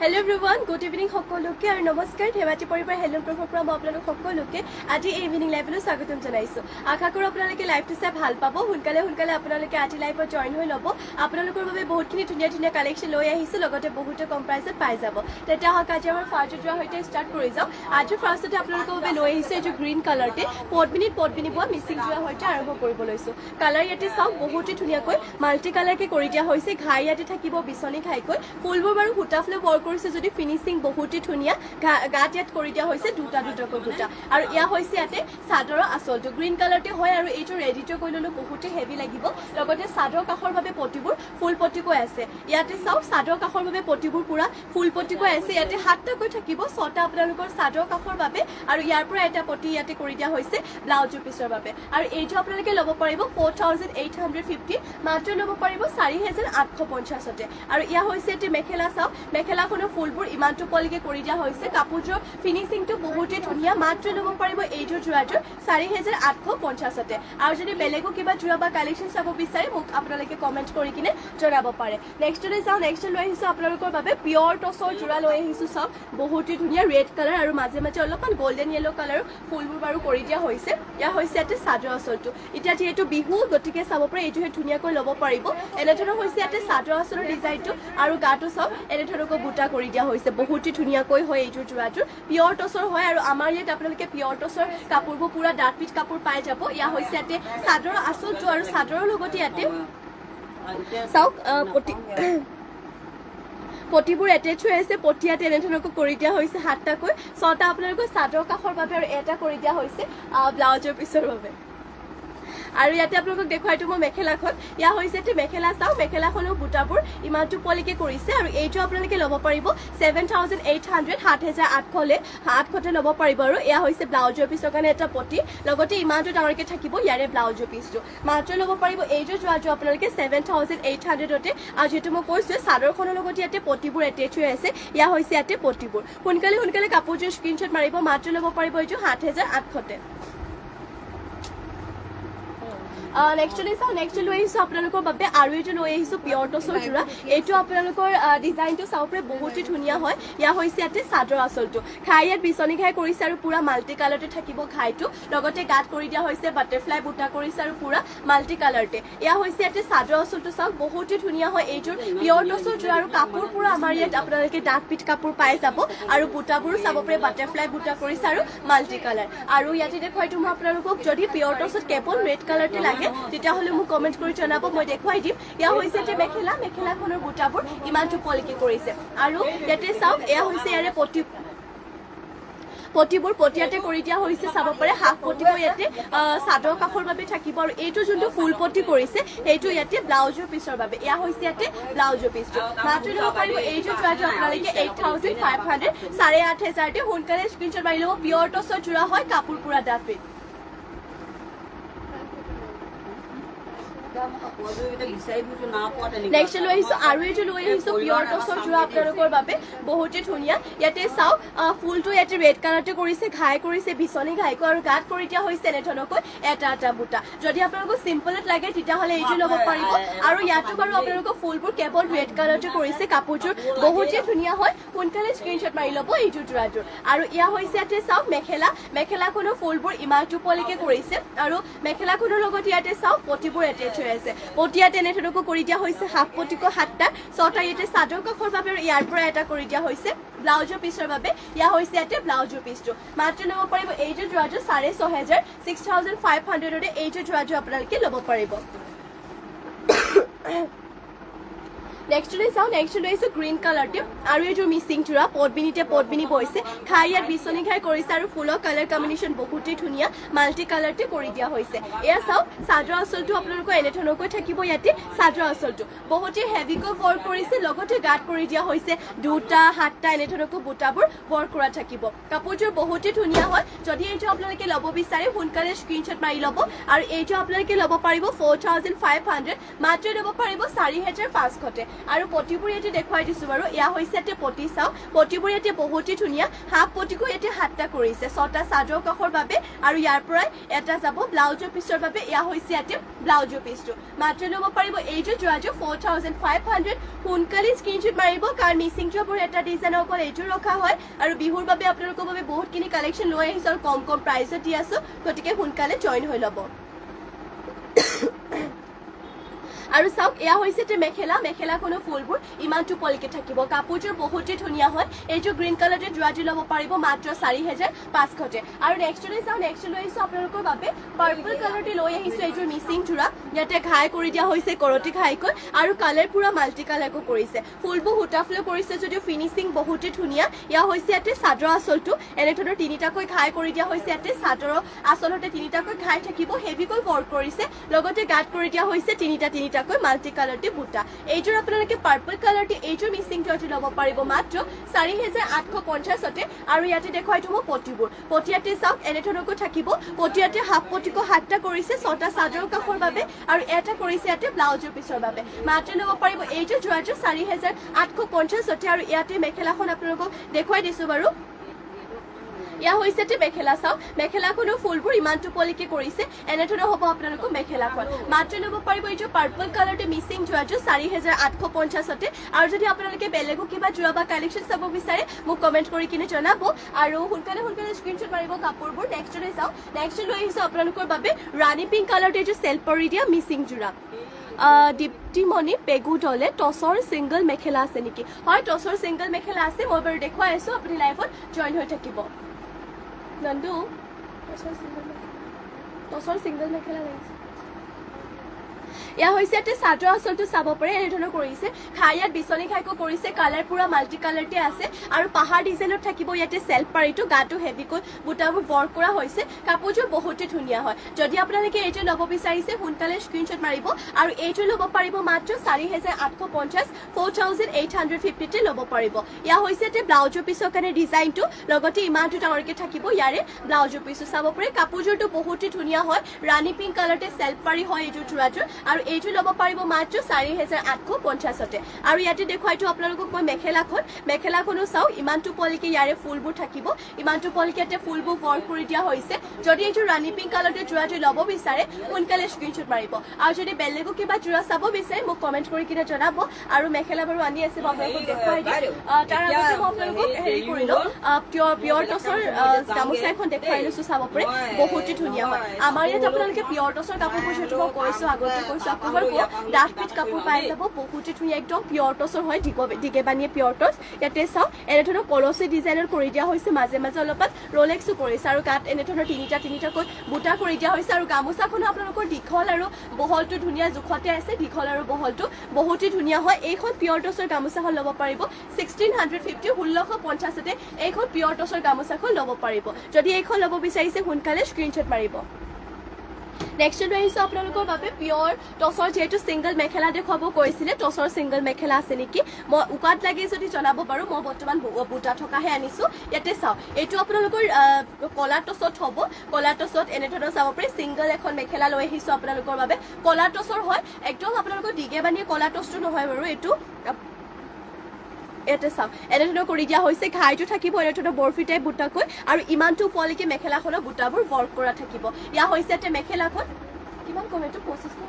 Hello everyone, good evening সকলোকে আৰু নমস্কাৰ ধেমাজি পৰিবাৰ হেল্ল প্ৰফৰ পৰা মই আপোনালোক সকলোকে আজি ইভিনিং লাইভলৈ স্বাগতম জনাইছো আশা কৰো আপোনালোকে লাইভটো চাই ভাল পাব হুনকালে আপোনালোকে আজি লাইভত জয়েন হৈ লব আপোনালোকৰ বাবে বহুতখিনি ধুনীয়া কালেকচন লৈ আহিছো লগতে বহুতো কম প্ৰাইসত পাই যাব তেতিয়া হক আজি আমাৰ ফাৰ্ষ্ট ড্ৰ হৈতে ষ্টাৰ্ট কৰি যাও আজি ফাৰ্ষ্টতে আপোনালোকৰ বাবে লৈ আহিছো এই গ্ৰীন কালাৰতে পদ্মিনী বোৱা মিক্সিং ড্ৰ হৈতে আৰম্ভ কৰিব লৈছো কালাৰ ইয়াতে চাও বহুতই ধুনীয়াকৈ মাল্টি কালাৰকে কৰি দিয়া হৈছে ঘাই ইয়াতে থাকিব বিছনি খাইকৈ ফুলবোৰ বাৰু হুটা ফ্লে ৱৰ্ক কৰিছে যদি ফিনিশিং বহুতই ধুনীয়া গাত ইয়াত কৰি দিয়া হৈছে দুটাকৈ বুটা আৰু ইয়া হৈছে ইয়াতে সাদৰৰ আসলটো গ্ৰীন কালাৰতে হয় আৰু এইটো ৰেডি টু কইললো বহুতই হেভি লাগিব লগতে সাদৰ কাখৰ বাবে পটিবোৰ ফুল পটিকৈ আছে ইয়াতে চাও সাদৰ কাখৰ বাবে পটিবোৰ পুৰা ফুল পটিকৈ আছে ইয়াতে হাতটাকৈ থাকিব ছটা আপোনালোকৰ সাদৰ কাখৰ বাবে আৰু ইয়াৰ পৰা এটা পটি ইয়াতে কৰি দিয়া হৈছে ব্লাউজ পিছৰ বাবে আৰু এইটো আপোনালোকে ল'ব পাৰিব 4850 মাত্ৰ ল'ব পাৰিব 4850 তে আৰু ইয়া হৈছে এটি মেখেলা চাও মেখেলাখনৰ ফুলবোৰ ইমানটো পলিকে কৰি দিয়া হৈছে কাপোৰৰ ফিনিশিংটো বহুতই ধুনীয়া মাত্ৰ ল'ব পাৰিব এইটো জোৰাটো 4850 তে আৰু যদি বেলেগো কিবা জোৰা বা কালেকচন চাব বিচাৰে মোক আপোনালোকে কমেন্ট কৰি কিনে জনাব পাৰে নেক্সটলৈ যাও নেক্সট লৈ আহিছো আপোনালোকৰ বাবে পিয়ৰ টছৰ জোৰা লৈ আহিছো চাও বহুতই ধুনীয়া ৰেড কালাৰ আৰু মাজে অলপমান গোল্ডেন ইয়েলো কালাৰ ফুলবোৰ বাৰু কৰি দিয়া হৈছে ইয়া হৈছে ইয়াতে সাদৰ আসলটো এতিয়া যেহেতু বিহু গতিকে চাব পাৰে এইটোহে ধুনীয়াকৈ ল'ব পাৰিব এনেধৰণৰ হৈছে ইয়াতে সাদৰ আসলৰ ডিজাইনটো আৰু গাটো চাও এনেধৰণকৈ বুটা কৰি দিয়া হৈছে বহুতই ধুনীয়াকৈ হয় এইটো জোৰাটো পিয়ৰ টছৰ হয় আৰু আমাৰ ইয়াত আপোনালোকে পিয়ৰ টছৰ কাপোৰবোৰ পুৰা ডাঠ পিট কাপোৰ পাই যাব ইয়া হৈছে ইয়াতে সাদৰ আসলটো আৰু সাদৰৰ লগতে ইয়াতে চাওক পটিবোৰ এটেচ হৈ আছে পটিয়াতে এনেধৰণকৈ কৰি দিয়া হৈছে হাতটাকৈ ছটা আপোনালোকৰ সাদৰ কাখৰ বাবে আৰু এটা কৰি দিয়া হৈছে ব্লাউজৰ পিছৰ বাবে আৰু ইয়াতে আপোনালোকক দেখুৱাইটো মই মেখেলাখন ইয়া হৈছে এটি মেখেলা চাও মেখেলাখনৰ বুটাবোৰ ইমানটো পলিকে কৰিছে আৰু এইটো আপোনালোকে ল'ব পাৰিব 7800 7800 লে 800 তে ল'ব পাৰিব আৰু ইয়া হৈছে ব্লাউজৰ পিছৰ কাৰণে এটা পটি লগতে ইমানটো ডাঙৰকে থাকিব ইয়াৰে ব্লাউজৰ পিছটো মাত্ৰ ল'ব পাৰিব এইটো যোৱাটো আপোনালোকে 7800 তে আৰু যেটো মই কৈছো সাদৰখনৰ লগতে ইয়াতে পটিবোৰ এটেচ হৈ আছে ইয়া হৈছে ইয়াতে পটিবোৰ সোনকালে কাপোৰযোৰ স্ক্ৰিনশ্বট মাৰিব মাত্ৰ ল'ব পাৰিব এইটো 7800 তে নেক্সট লৈ আহিছো আপোনালোকৰ বাবে আৰু এইটো লৈ আহিছো পিয়ৰ টছৰ জোৰা এইটো আপোনালোকৰ ডিজাইনটো চাওপৰে বহুতই ধুনীয়া হয় ইয়া হৈছে ইয়াতে সাদৰ আসলটো খাই ইয়াত বিছনি খাই কৰিছে আৰু পুৰা মাল্টি কালাৰতে থাকিব খাইটো লগতে গাত কৰি দিয়া হৈছে বাটাৰফ্লাই বুটা কৰিছে আৰু পুৰা মাল্টি কালাৰতে ইয়া হৈছে ইয়াতে সাদৰ আসলটো চাওক বহুতই ধুনীয়া হয় এইটোৰ পিয়ৰ টছৰ জোৰা আৰু কাপোৰ পুৰা আমাৰ ইয়াত আপোনালোকে ডাঠ পিট কাপোৰ পাই যাব আৰু বুটাবোৰো চাব পাৰে বাটাৰফ্লাই বুটা কৰিছে আৰু মাল্টি কালাৰ আৰু ইয়াতে দেখুৱাইটো মই আপোনালোকক যদি পিয়ৰ টছত কেৱল ৰেড কালাৰতে লাগে তেতিয়া হলে মোক কমেন্ট কৰি জনাব মই দেখুৱাই দিম ইয়া হৈছে যে মেখেলাখনৰ বুটাবোৰ ইমানটো পলিকে কৰিছে আৰু ইয়াতে চাওক এয়া হৈছে ইয়াৰে পটিবোৰ পটিয়াতে কৰি দিয়া হৈছে চাব পাৰে হাফ পটিবোৰ ইয়াতে সাদৰ কাখৰ বাবে থাকিব আৰু এইটো যোনটো ফুল পটি কৰিছে এইটো ইয়াতে ব্লাউজৰ পিছৰ বাবে ইয়া হৈছে ইয়াতে ব্লাউজৰ পিছটো মাত্ৰ ল'ব পাৰিব এইটো জোৰাটো আপোনালোকে 8500 8500 তে সোনকালে স্ক্ৰিনশ্বট মাৰি ল'ব পিয়ৰ টছৰ জোৰা হয় কাপোৰ পুৰা ডাঠ পিট নেক্সট লৈ আহিছো আৰু এইটো লৈ আহিছো পিয়ৰ টছৰ জোৰা আপোনালোকৰ বাবে বহুতই ধুনীয়া ইয়াতে চাও ফুলটো ইয়াতে ৰেড কালাৰতে কৰিছে ঘাই কৰিছে বিছনি ঘাইকৈ আৰু গাত কৰি দিয়া হৈছে এনেধৰণকৈ এটা বুটা যদি আপোনালোকক চিম্পলত লাগে তেতিয়াহ'লে এইটো ল'ব পাৰিব আৰু ইয়াতো বাৰু আপোনালোকক ফুলবোৰ কেৱল ৰেড কালাৰতে কৰিছে কাপোৰযোৰ বহুতই ধুনীয়া হয় সোনকালে স্ক্ৰিনশ্বট মাৰি ল'ব এইটো জোৰাটোৰ আৰু ইয়া হৈছে ইয়াতে চাওক মেখেলাখনৰ ফুলবোৰ ইমানটো পলিকে কৰিছে আৰু মেখেলাখনৰ লগত ইয়াতে চাওক পটিবোৰ এটেচ হৈ আছে পটিয়াতে এনেধৰণকৈ কৰি দিয়া হৈছে হাফ পটিকো হাতটা ছটা ইয়াতে সাদৰ কাখৰ বাবে আৰু ইয়াৰ পৰা এটা কৰি দিয়া হৈছে ব্লাউজৰ পিছৰ বাবে ইয়া হৈছে ইয়াতে ব্লাউজৰ পিছটো মাত্ৰ ল'ব পাৰিব এইটো জোৰাটো 6500 6500 তে এইটো জোৰাটো আপোনালোকে ল'ব পাৰিব নেক্সট লৈ আহিছো গ্ৰীন কালাৰতে আৰু এইটো মিচিং জোৰা পদ্মিনী বৈছে খাই ইয়াত বিছনি খাই কৰিছে আৰু ফুলৰ কালাৰ কম্বিনেশ্যন বহুতই ধুনীয়া মাল্টি কালাৰতে কৰি দিয়া হৈছে এয়া চাওক সাদৰ আসলটো আপোনালোকৰ এনেধৰণকৈ থাকিব ইয়াতে সাদৰ আসলটো বহুতই হেভিকৈ ৱৰ্ক কৰিছে লগতে গাত কৰি দিয়া হৈছে দুটা হাতটা এনেধৰণকৈ বুটাবোৰ ৱৰ্ক কৰা থাকিব কাপোৰযোৰ বহুতই ধুনীয়া হয় যদি এইটো আপোনালোকে ল'ব বিচাৰে সোনকালে স্ক্ৰিনশ্বট মাৰি ল'ব আৰু এইটো আপোনালোকে ল'ব পাৰিব 4500 মাত্ৰ ল'ব পাৰিব 4500 আৰু পটিবোৰ ইয়াতে দেখুৱাই দিছো বাৰু ইয়া হৈছে ইয়াতে পটি চাও পটিবোৰ ইয়াতে বহুতে ধুনীয়া হাফ পটিকো ইয়াতে 7টা কৰিছে 6টা চাদৰ কাষৰ বাবে আৰু ইয়াৰ পৰাই এটা যাব ব্লাউজৰ পিছৰ বাবে ইয়া হৈছে ইয়াতে ব্লাউজৰ পিছটো মাত্ৰ ল'ব পাৰিব এইটো যোৱাটো 4500 সোনকালে স্ক্ৰীনশ্বট মাৰিব কাৰণ মিচিং জবৰ এটা ডিজাইনৰ অকল এইটো ৰখা হয় আৰু বিহুৰ বাবে আপোনালোকৰ বাবে বহুতখিনি কালেকশ্যন লৈ আহিছো আৰু কম কম প্ৰাইচত দি আছো গতিকে সোনকালে জইন হৈ ল'ব আৰু চাওক এয়া হৈছে তে মেখেলাখনৰ ফুলবোৰ ইমানটো পলিকে থাকিব কাপোৰযোৰ বহুতে ধুনীয়া হয় এইটো গ্ৰীণ কালাৰতে যোৱাটো ল'ব পাৰিব মাত্ৰ 4500 আৰু নেক্সটলৈ চাও নেক্সট লৈ আহিছো আপোনালোকৰ বাবে পাৰ্পল কালাৰতে লৈ আহিছো এইযোৰ মিচিং যোৰা ইয়াতে ঘাই কৰি দিয়া হৈছে কৰটি ঘাইকৈ আৰু কালাৰ পুৰা মাল্টি কালাৰকো কৰিছে ফুলবোৰ হুটা ফ্লো কৰিছে যদিও ফিনিচিং বহুতে ধুনীয়া ইয়া হৈছে ইয়াতে চাদৰ আঁচলটো এনেধৰণৰ তিনিটাকৈ ঘাই কৰি দিয়া হৈছে ইয়াতে চাদৰৰ আঁচলতে তিনিটাকৈ ঘাই থাকিব হেভিকৈ ৱৰ্ক কৰিছে লগতে গাঁত কৰি দিয়া হৈছে তিনিটা মাল্টি কালাৰটি বুটা এইযোৰ আপোনালোকে পাৰ্পল কালাৰটি এইযোৰ মিচিং যোৰাটো ল'ব পাৰিব মাত্ৰ 4850 আৰু ইয়াতে দেখুৱাই দিম পটিবোৰ পটিয়াতে চাওক এনেধৰণকৈ থাকিব পটিয়াতে হাফ পটিকো 7টা কৰিছে 6টা চাদৰ কাষৰ বাবে আৰু এটা কৰিছে ইয়াতে ব্লাউজৰ পিছৰ বাবে মাত্ৰ ল'ব পাৰিব এইযোৰ যোৰাটো 4850 আৰু ইয়াতে মেখেলাখন আপোনালোকক দেখুৱাই দিছো বাৰু ইয়া হৈছে তে মেখেলা চাও মেখেলাখনৰ ফুলবোৰ ইমানটো পলিকে কৰিছে এনেধৰণৰ হ'ব আপোনালোকৰ মেখেলাখন মাত্ৰ ল'ব পাৰিব এইটো পাৰ্পল কালাৰতে মিচিং যোৰাটো 4850 আৰু যদি আপোনালোকে বেলেগো কিবা যোৰা বা কালেকশ্যন চাব বিচাৰে মোক কমেণ্ট কৰি কিনে জনাব আৰু সোনকালে স্ক্ৰীনশ্বট মাৰিব কাপোৰবোৰ নেক্সটলৈ চাও নেক্সট লৈ আহিছো আপোনালোকৰ বাবে ৰাণী পিংক কালাৰতে এইটো চেল্ফ কৰি দিয়া মিচিং যোৰা দীপ্তিমণি পেগু দলে টছৰ সিংগল মেখেলা আছে নেকি হয় টছৰ সিংগল মেখেলা আছে মই বাৰু দেখুৱাই আছো আপুনি লাইভত জইন হৈ থাকিব নন্দু টছৰ সিংগল মেখেলা লাগিছে ইয়া হৈছে ইয়াতে চাদৰ আঁচলটো চাব পাৰে এনেধৰণৰ কৰিছে খাই ইয়াত বিচনী খাইকো কৰিছে কালাৰ পুৰা মাল্টি কালাৰতে আছে আৰু পাহাৰ ডিজাইনত থাকিব ইয়াতে চেল্ফ পাৰিটো গাটো হেভিকৈ বুটাবোৰ ৱৰ্ক কৰা হৈছে কাপোৰযোৰ বহুতে ধুনীয়া হয় যদি আপোনালোকে এইটো ল'ব বিচাৰিছে সোনকালে স্ক্ৰীনশ্বট মাৰিব আৰু এইটো ল'ব পাৰিব মাত্ৰ 4850 4850 তে ল'ব পাৰিব ইয়া হৈছে ইয়াতে ব্লাউজৰ পিছৰ কাৰণে ডিজাইনটো লগতে ইমানটো ডাঙৰকে থাকিব ইয়াৰে ব্লাউজৰ পিছটো চাব পাৰে কাপোৰযোৰটো বহুতে ধুনীয়া হয় ৰাণী পিংক কালাৰতে চেল্ফ পাৰি হয় এইটো যোৰাযোৰ আৰু এইটো ল'ব পাৰিব মাত্ৰ 4850 আৰু ইয়াতে দেখুৱাইটো আপোনালোকক মই মেখেলাখনো চাও ইমানটো পলিকে ইয়াৰে ফুলবোৰ থাকিব ইমানটো পলিকে ইয়াতে ফুলবোৰ ৱৰ্ক কৰি দিয়া হৈছে যদি এইটো ৰাণী পিংক কালাৰতে যোৰাটো ল'ব বিচাৰে সোনকালে স্ক্ৰীনশ্বট মাৰিব আৰু যদি বেলেগো কিবা যোৰা চাব বিচাৰে মোক কমেণ্ট কৰি কিনে জনাব আৰু মেখেলা বাৰু আনি আছে আপোনালোকক দেখুৱাই দিম তাৰ আগতে মই আপোনালোকক হেৰি কৰিলো পিয়ৰ টছৰ গামোচা এখন দেখুৱাই লৈছো চাব পাৰে বহুতে ধুনীয়া হয় আমাৰ ইয়াত আপোনালোকে পিয়ৰ টছৰ কাপোৰবোৰ যিটো মই কৈছো আগতে কৈছো ডাঠ পিঠ কাপোৰ পাই যাব বহুতে ধুনীয়া একদম পিয়ৰ টছৰ হয় দিগে বানিয়ে পিয়ৰ টছ ইয়াতে চাও এনেধৰণৰ কলচি ডিজাইনৰ কৰি দিয়া হৈছে মাজে মাজে অলপমান ৰোলেক্সো কৰিছে আৰু গাত এনেধৰণৰ তিনিটাকৈ বুটা কৰি দিয়া হৈছে আৰু গামোচাখনো আপোনালোকৰ দীঘল আৰু বহলটো ধুনীয়া জোখতে আছে দীঘল আৰু বহলটো বহুতে ধুনীয়া হয় এইখন পিয়ৰ টছৰ গামোচাখন ল'ব পাৰিব 1650 এইখন পিয়ৰ টছৰ গামোচাখন ল'ব পাৰিব যদি এইখন ল'ব বিচাৰিছে সোনকালে স্ক্ৰীনশ্বট মাৰিব নেক্সট লৈ আহিছো আপোনালোকৰ বাবে পিয়ৰ টছৰ যেহেতু সিংগল মেখেলা দেখুৱাব কৈছিলে টছৰ সিংগল মেখেলা আছে নেকি মই উকাত লাগি যদি জনাব পাৰো মই বৰ্তমান বুটা থকাহে আনিছো ইয়াতে চাও এইটো আপোনালোকৰ কলা টছত হ'ব কলা টছত এনেধৰণৰ চাব পাৰি সিংগল এখন মেখেলা লৈ আহিছো আপোনালোকৰ বাবে কলা টছৰ হয় একদম আপোনালোকৰ দিগে বানিয়ে কলা টছটো নহয় বাৰু এইটো ইয়াতে চাও এনেধৰণৰ কৰি দিয়া হৈছে ঘাইটো থাকিব এনেধৰণৰ বৰফি টাইপ বুটাকৈ আৰু ইমানটো পলিকে মেখেলাখনৰ বুটাবোৰ ৱৰ্ক কৰা থাকিব ইয়া হৈছে ইয়াতে মেখেলাখন কিমান কম এইটো 25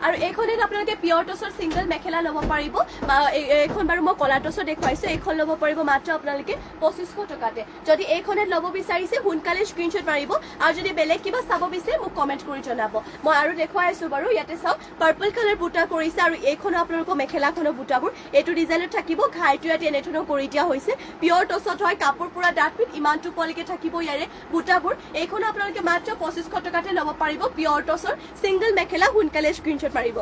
আৰু এইখনে আপোনালোকে পিয়ৰ টছৰ সিংগল মেখেলা ল'ব পাৰিব এইখন বাৰু মই কলা টছৰ দেখুৱাইছো এইখন ল'ব পাৰিব মাত্ৰ আপোনালোকে 2500 টকাতে যদি এইখনে ল'ব বিচাৰিছে সোনকালে স্ক্ৰীনশ্বট মাৰিব আৰু যদি বেলেগ কিবা চাব বিচাৰে মোক কমেণ্ট কৰি জনাব মই আৰু দেখুৱাই আছো বাৰু ইয়াতে চাও পাৰ্পল কালাৰ বুটা কৰিছে আৰু এইখন আপোনালোকৰ মেখেলাখনৰ বুটাবোৰ এইটো ডিজাইনত থাকিব ঘাইটো ইয়াতে এনেধৰণৰ কৰি দিয়া হৈছে পিয়ৰ টছত হয় কাপোৰ পুৰা ডাঠ পিঠ ইমানটো পলিকে থাকিব ইয়াৰে বুটাবোৰ এইখন আপোনালোকে মাত্ৰ 2500 টকাতে ল'ব পাৰিব পিয়ৰ টছৰ সিংগল মেখেলা সোনকালে স্ক্ৰীনশ্বট মাৰিব